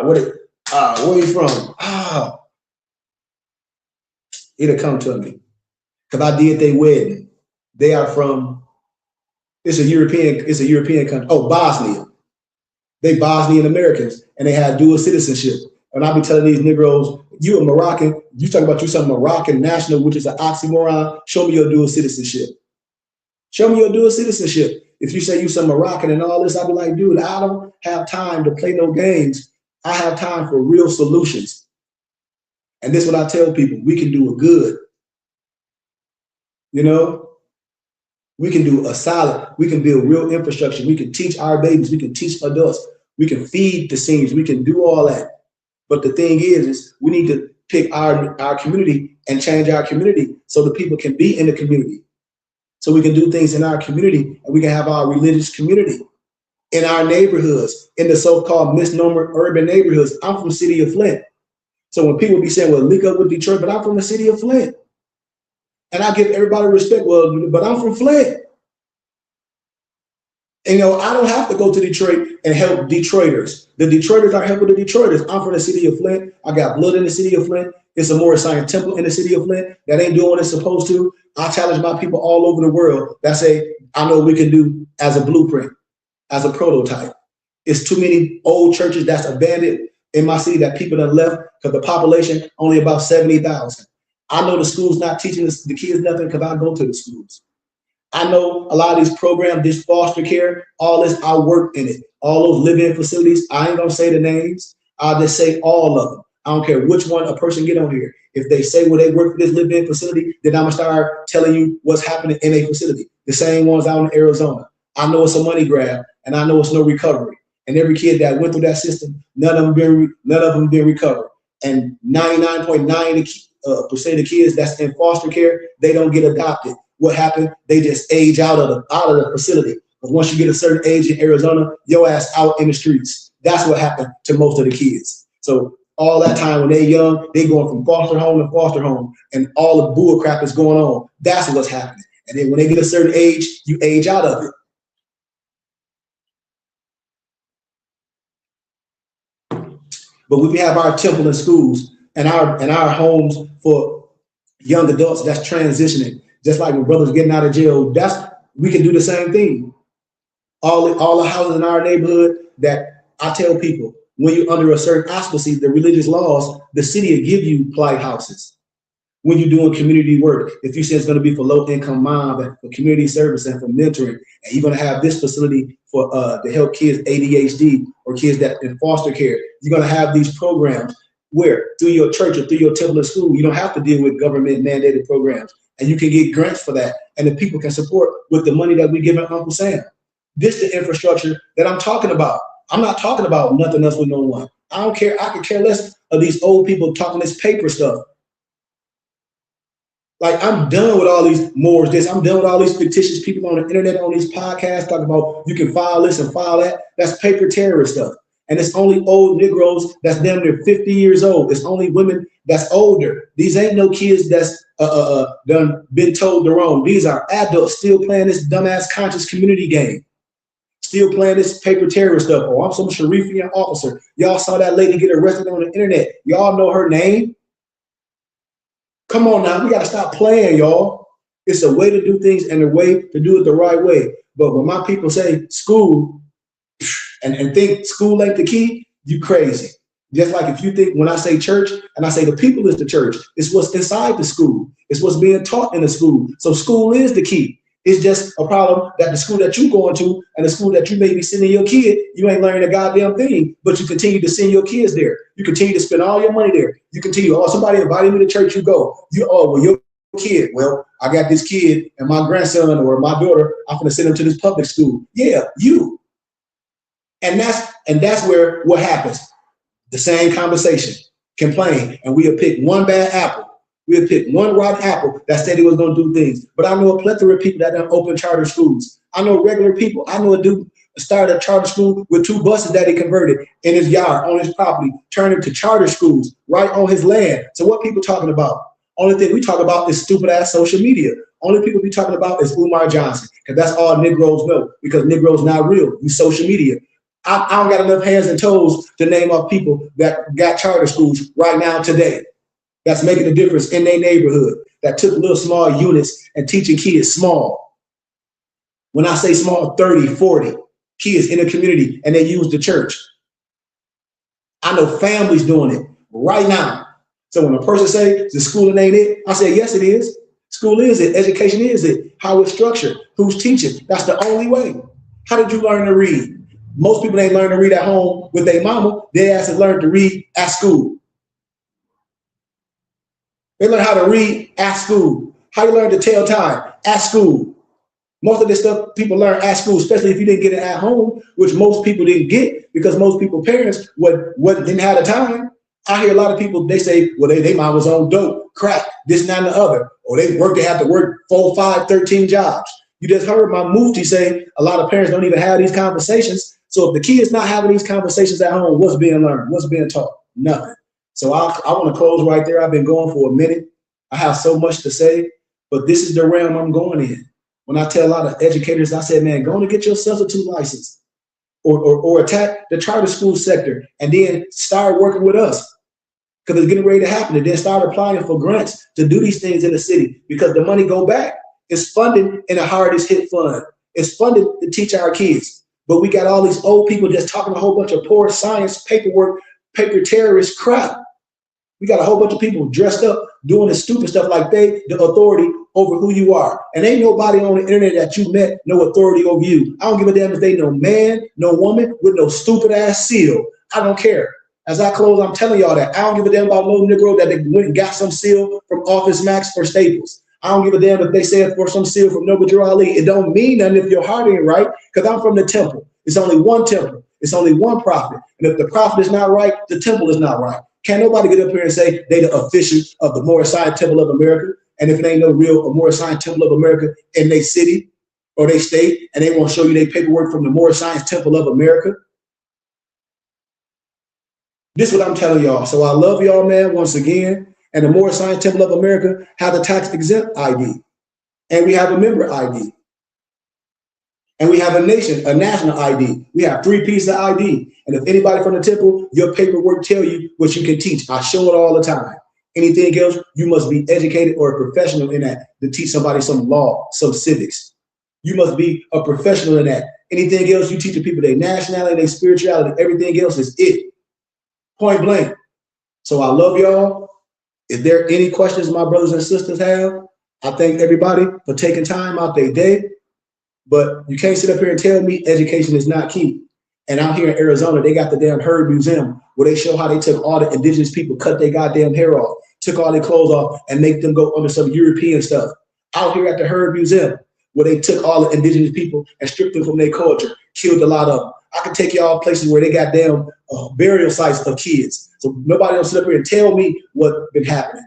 where you from? It'll come to me. Because I did their wedding. They are from, it's a European country. Oh, Bosnia. They Bosnian Americans and they have dual citizenship. And I'll be telling these Negroes, you a Moroccan, you talk about you some Moroccan national, which is an oxymoron. Show me your dual citizenship. Show me your dual citizenship. If you say you some Moroccan and all this, I'll be like, dude, I don't have time to play no games. I have time for real solutions. And this is what I tell people, we can do a good. You know, we can do a solid, we can build real infrastructure. We can teach our babies, we can teach adults, we can feed the seniors, we can do all that. But the thing is we need to pick our community and change our community so the people can be in the community. So we can do things in our community and we can have our religious community in our neighborhoods, in the so-called misnomer urban neighborhoods. I'm from the city of Flint. So when people be saying, well, link up with Detroit, but I'm from the city of Flint. And I give everybody respect, well, but I'm from Flint. And, you know, I don't have to go to Detroit and help Detroiters. The Detroiters are helping the Detroiters. I'm from the city of Flint. I got blood in the city of Flint. It's a Morris Zion temple in the city of Flint that ain't doing what it's supposed to. I challenge my people all over the world that say, I know we can do as a blueprint, as a prototype. It's too many old churches that's abandoned in my city that people done left because the population only about 70,000. I know the school's not teaching the kids nothing because I go to the schools. I know a lot of these programs, this foster care, all this, I work in it. All those live-in facilities, I ain't gonna say the names. I'll just say all of them. I don't care which one a person get on here. If they say, well, they work for this live-in facility, then I'm gonna start telling you what's happening in a facility. The same ones out in Arizona. I know it's a money grab and I know it's no recovery. And every kid that went through that system, none of them been recovered. And 99.9% of the kids that's in foster care, they don't get adopted. What happened? They just age out of the facility. But once you get a certain age in Arizona, your ass out in the streets. That's what happened to most of the kids. So all that time when they're young, they going from foster home to foster home, and all the bull crap is going on. That's what's happening. And then when they get a certain age, you age out of it. But we have our temple and schools and our homes for young adults that's transitioning. Just like when brothers getting out of jail, we can do the same thing. All the houses in our neighborhood that I tell people, when you're under a certain auspices, the religious laws, the city will give you plight houses. When you're doing community work, if you say it's going to be for low-income moms and for community service and for mentoring, and you're going to have this facility for to help kids ADHD or kids that in foster care, you're going to have these programs where through your church or through your temple or school, you don't have to deal with government mandated programs, and you can get grants for that, and the people can support with the money that we give Uncle Sam. This is the infrastructure that I'm talking about. I'm not talking about nothing else with no one. I don't care. I could care less of these old people talking this paper stuff. Like, I'm done with all these mores. I'm done with all these fictitious people on the internet, on these podcasts, talking about you can file this and file that. That's paper terrorist stuff. And it's only old Negroes that's damn near 50 years old. It's only women that's older. These ain't no kids that's done been told they're wrong. These are adults still playing this dumbass conscious community game. Still playing this paper terrorist stuff. Oh, I'm some Sharifian officer. Y'all saw that lady get arrested on the internet. Y'all know her name? Come on now, we gotta stop playing, y'all. It's a way to do things and a way to do it the right way. But when my people say school and think school ain't the key, you crazy. Just like if you think when I say church and I say the people is the church, it's what's inside the school. It's what's being taught in the school. So school is the key. It's just a problem that the school that you going to and the school that you may be sending your kid, you ain't learning a goddamn thing, but you continue to send your kids there. You continue to spend all your money there. You continue, oh, somebody invited me to church, you go. Well, your kid, well, I got this kid and my grandson or my daughter, I'm going to send them to this public school. Yeah, you. And that's where what happens. The same conversation, complain, and we'll pick one bad apple. We'll pick one rotten apple that said he was going to do things. But I know a plethora of people that don't open charter schools. I know regular people. I know a dude started a charter school with 2 buses that he converted in his yard, on his property, turned into charter schools right on his land. So what people talking about? Only thing we talk about is stupid ass social media. Only people we talking about is Umar Johnson, because that's all Negroes know, because Negroes not real. We social media. I don't got enough hands and toes to name off people that got charter schools right now today. That's making a difference in their neighborhood, that took little small units and teaching kids small. When I say small, 30, 40 kids in the community, and they use the church. I know families doing it right now. So when a person say the schooling ain't it, I say, yes, it is. School is it. Education is it. How it's structured. Who's teaching? That's the only way. How did you learn to read? Most people ain't learn to read at home with their mama. They have to learn to read at school. They learn how to read at school. How you learn to tell time? At school. Most of this stuff people learn at school, especially if you didn't get it at home, which most people didn't get because most people's parents didn't have the time. I hear a lot of people, they say, well, they mom was on dope, crack, this, and that, and the other. Or they have to work 4, 5, 13 jobs. You just heard my mufti say a lot of parents don't even have these conversations. So if the kid's not having these conversations at home, what's being learned? What's being taught? Nothing. So I want to close right there. I've been going for a minute. I have so much to say, but this is the realm I'm going in. When I tell a lot of educators, I said, man, go and get your substitute license or attack the charter school sector and then start working with us because it's getting ready to happen. And then start applying for grants to do these things in the city because the money go back. It's funded in the hardest hit fund. It's funded to teach our kids. But we got all these old people just talking a whole bunch of poor science, paperwork, paper terrorist crap. We got a whole bunch of people dressed up doing the stupid stuff like they the authority over who you are. And ain't nobody on the internet that you met no authority over you. I don't give a damn if they no man, no woman with no stupid ass seal. I don't care. As I close, I'm telling y'all that. I don't give a damn about no Negro that they went and got some seal from Office Max or Staples. I don't give a damn if they said for some seal from Noble Drew Ali. It don't mean nothing if your heart ain't right, because I'm from the temple. It's only one temple. It's only one prophet. And if the prophet is not right, the temple is not right. Can't nobody get up here and say they the officials of the Moorish Science Temple of America. And if it ain't no real Moorish Science Temple of America in their city or they state, and they won't show you their paperwork from the Moorish Science Temple of America. This is what I'm telling y'all. So I love y'all, man, once again. And the Moorish Science Temple of America have a tax exempt ID. And we have a member ID. And we have a national ID. We have 3 pieces of ID. And if anybody from the temple, your paperwork tell you what you can teach. I show it all the time. Anything else, you must be educated or a professional in that to teach somebody some law, some civics. You must be a professional in that. Anything else, you teach the people their nationality, their spirituality. Everything else is it. Point blank. So I love y'all. If there are any questions my brothers and sisters have, I thank everybody for taking time out their day. But you can't sit up here and tell me education is not key. And out here in Arizona, they got the damn Herd Museum where they show how they took all the indigenous people, cut their goddamn hair off, took all their clothes off, and make them go under some European stuff. Out here at the Herd Museum, where they took all the indigenous people and stripped them from their culture, killed a lot of them. I can take y'all places where they got damn burial sites of kids. So nobody else sit up here and tell me what's been happening.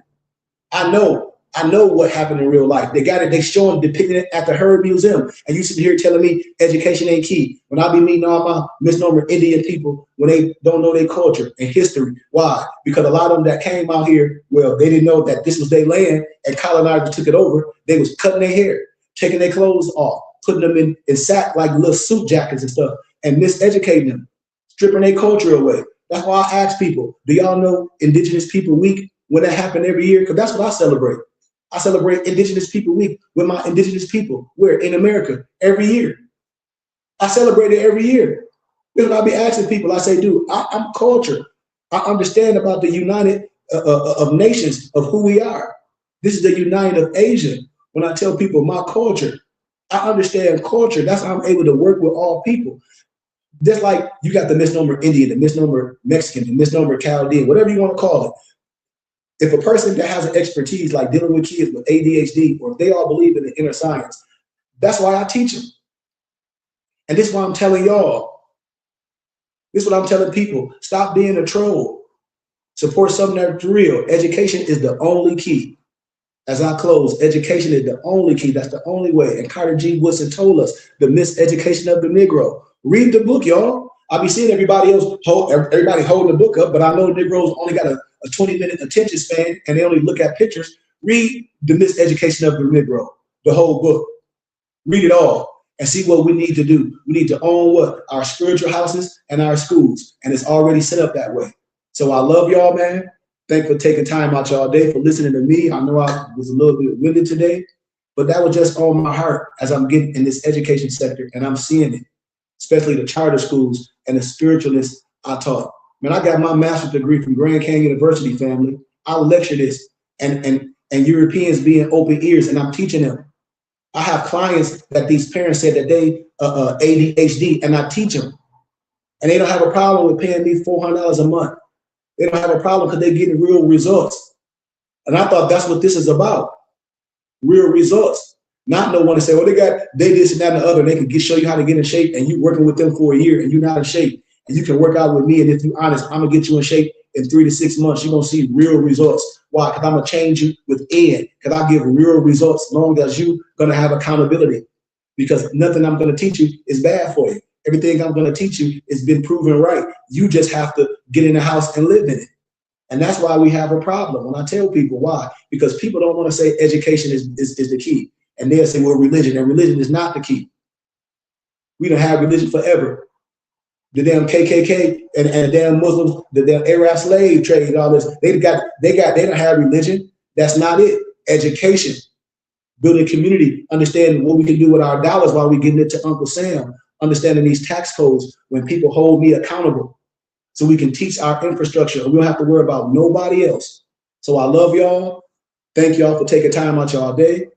I know what happened in real life. They got it, they showing, depicting it at the Herd Museum. And you sit here telling me education ain't key. When I be meeting all my misnomer Indian people, when they don't know their culture and history. Why? Because a lot of them that came out here, well, they didn't know that this was their land and colonizers took it over. They was cutting their hair, taking their clothes off, putting them in sack like little suit jackets and stuff, and miseducating them, stripping their culture away. That's why I ask people, do y'all know Indigenous People Week when that happened every year? Because that's what I celebrate. I celebrate Indigenous People Week with my indigenous people. Where? In America, every year. I celebrate it every year. This is what I be asking people. I say, dude, I'm culture. I understand about the United of Nations of who we are. This is the United of Asia. When I tell people my culture, I understand culture. That's how I'm able to work with all people. Just like you got the misnomer Indian, the misnomer Mexican, the misnomer Chaldean, whatever you want to call it. If a person that has an expertise like dealing with kids with ADHD, or if they all believe in the inner science, that's why I teach them. And this is why I'm telling y'all. This is what I'm telling people. Stop being a troll. Support something that's real. Education is the only key. As I close, education is the only key. That's the only way. And Carter G. Woodson told us the miseducation of the Negro. Read the book, y'all. I be seeing everybody holding the book up, but I know Negroes only got a 20-minute attention span and they only look at pictures. Read The Miseducation of the Negro, the whole book. Read it all and see what we need to do. We need to own what? Our spiritual houses and our schools. And it's already set up that way. So I love y'all, man. Thanks for taking time out y'all day for listening to me. I know I was a little bit winded today, but that was just on my heart as I'm getting in this education sector and I'm seeing it, especially the charter schools and the spiritualists I taught. Man, I got my master's degree from Grand Canyon University, family. I lecture this and Europeans being open ears and I'm teaching them. I have clients that these parents said that they ADHD and I teach them. And they don't have a problem with paying me $400 a month. They don't have a problem because they're getting real results. And I thought that's what this is about. Real results. Not no one to say, well, they this and that and the other. And they can show you how to get in shape and you working with them for a year and you're not in shape. And you can work out with me. And if you're honest, I'm going to get you in shape in 3 to 6 months. You're going to see real results. Why? Because I'm going to change you within. Because I give real results as long as you're going to have accountability. Because nothing I'm going to teach you is bad for you. Everything I'm going to teach you has been proven right. You just have to get in the house and live in it. And that's why we have a problem. When I tell people why, because people don't want to say education is the key. And they'll say, well, religion, and religion is not the key. We don't have religion forever. The damn KKK and the damn Muslims, the damn Arab slave trade, all this, they don't have religion. That's not it. Education, building community, understanding what we can do with our dollars while we getting it to Uncle Sam, understanding these tax codes when people hold me accountable so we can teach our infrastructure and we don't have to worry about nobody else. So I love y'all. Thank y'all for taking time out y'all day.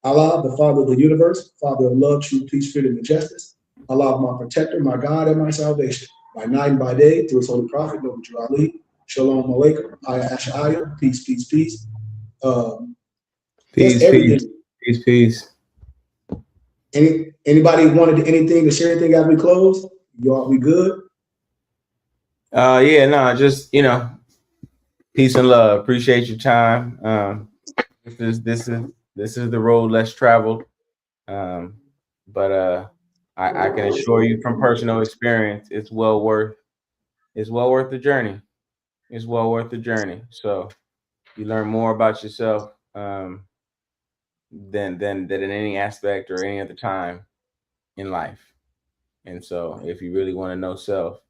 Allah, the Father of the universe, Father of love, truth, peace, freedom, and justice. Allah, my protector, my God, and my salvation. By night and by day, through his holy prophet, Noble Ali. Shalom alaikum. Aya Ashaya. Peace, peace, peace. Peace. Anybody wanted anything to share anything as we close? Y'all, we good? Just peace and love. Appreciate your time. This is the road less traveled. But I can assure you from personal experience, it's well worth the journey. It's well worth the journey. So you learn more about yourself than in any aspect or any other time in life. And so if you really want to know self,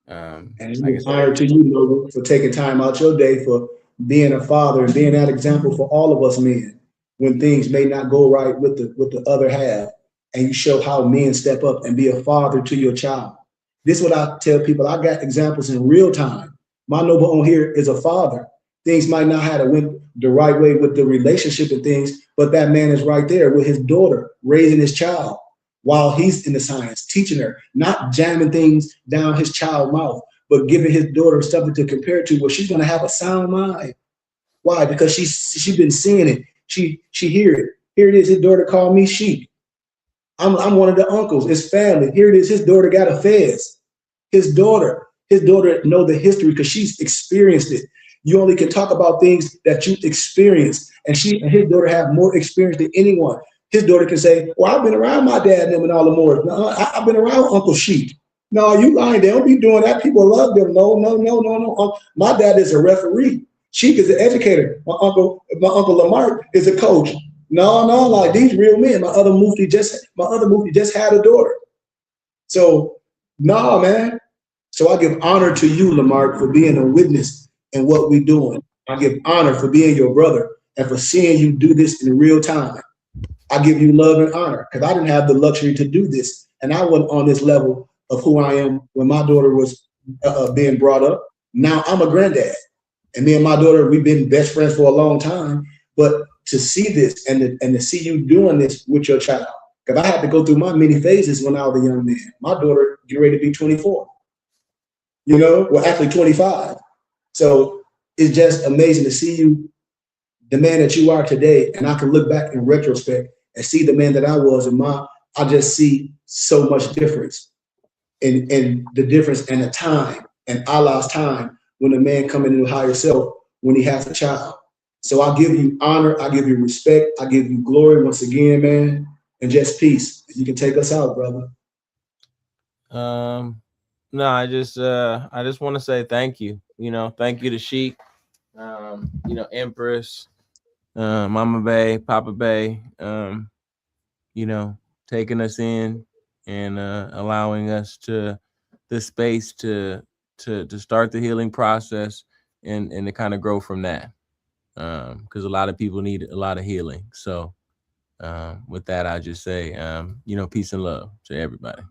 and it's honored to you, Noble, for taking time out your day for being a father and being that example for all of us men when things may not go right with the other half. And you show how men step up and be a father to your child. This is what I tell people. I got examples in real time. My Noble on here is a father. Things might not have went the right way with the relationship and things, but that man is right there with his daughter, raising his child while he's in the science, teaching her, not jamming things down his child's mouth, but giving his daughter something to compare to where she's going to have a sound mind. Why? Because she's been seeing it. She hear it. Here it is. His daughter called me sheep. I'm one of the uncles. It's family. Here it is. His daughter got a fez. His daughter know the history because she's experienced it. You only can talk about things that you experienced, and his daughter have more experience than anyone. His daughter can say, well, I've been around my dad and them and all the more. No, I've been around Uncle Sheep. No, you lying. They don't be doing that. People love them. No. My dad is a referee. Sheik is an educator. My uncle Lamar is a coach. No, like these real men. My other Mufti just had a daughter. So, no, man. So I give honor to you, Lamar, for being a witness in what we're doing. I give honor for being your brother and for seeing you do this in real time. I give you love and honor because I didn't have the luxury to do this. And I wasn't on this level of who I am when my daughter was being brought up. Now I'm a granddad. And me and my daughter, we've been best friends for a long time. But to see this and to see you doing this with your child, because I had to go through my many phases when I was a young man. My daughter getting ready to be 24. Actually 25. So it's just amazing to see you, the man that you are today. And I can look back in retrospect and see the man that I was I just see so much difference in the difference in the time and Allah's time when a man coming into higher self when he has a child. So I give you honor, I give you respect, I give you glory once again, man, and just peace. You can take us out, brother. No, I just want to say thank you. Thank you to Sheik, Empress, Mama Bay, Papa Bay, taking us in and allowing us the space to start the healing process and to kind of grow from that. Because a lot of people need a lot of healing. So with that, I just say, peace and love to everybody.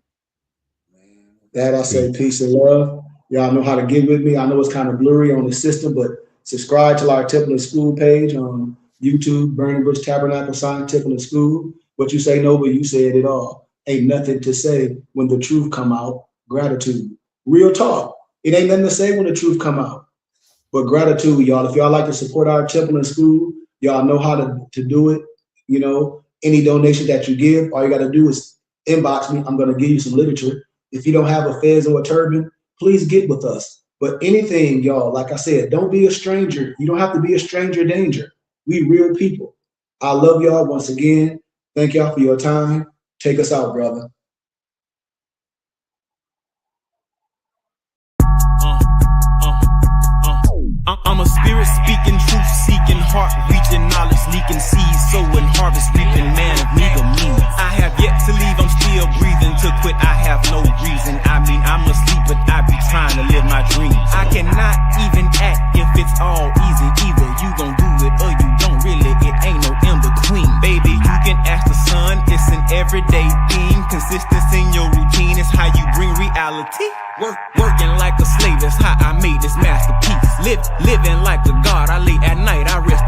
That I say peace and love. Y'all know how to get with me. I know it's kind of blurry on the system, but subscribe to our Temple and School page on YouTube, Burning Bush Tabernacle Sign Temple and School. What you say, Nova, you said it all. Ain't nothing to say when the truth come out. Gratitude. Real talk. It ain't nothing to say when the truth come out. But gratitude, y'all. If y'all like to support our Temple and School, y'all know how to do it. Any donation that you give, all you got to do is inbox me. I'm going to give you some literature. If you don't have a fez or a turban, please get with us. But anything, y'all, like I said, don't be a stranger. You don't have to be a stranger danger. We real people. I love y'all once again. Thank y'all for your time. Take us out, brother. I'm a spirit speaking, truth seeking, heart reaching, knowledge leaking, seeds sowing, harvest reaping, man of meager means. I have yet to leave, I'm still breathing. To quit, I have no reason. I mean, I'm asleep, but I be trying to live my dreams. I cannot even act if it's all easy. Either you gon' do it or you don't. Really, it ain't no in between. Baby, you can ask the sun, it's an everyday theme. Consistency in your routine is how you bring reality. Working like a slave, that's how I made this masterpiece. Living like a god, I lay at night, I rest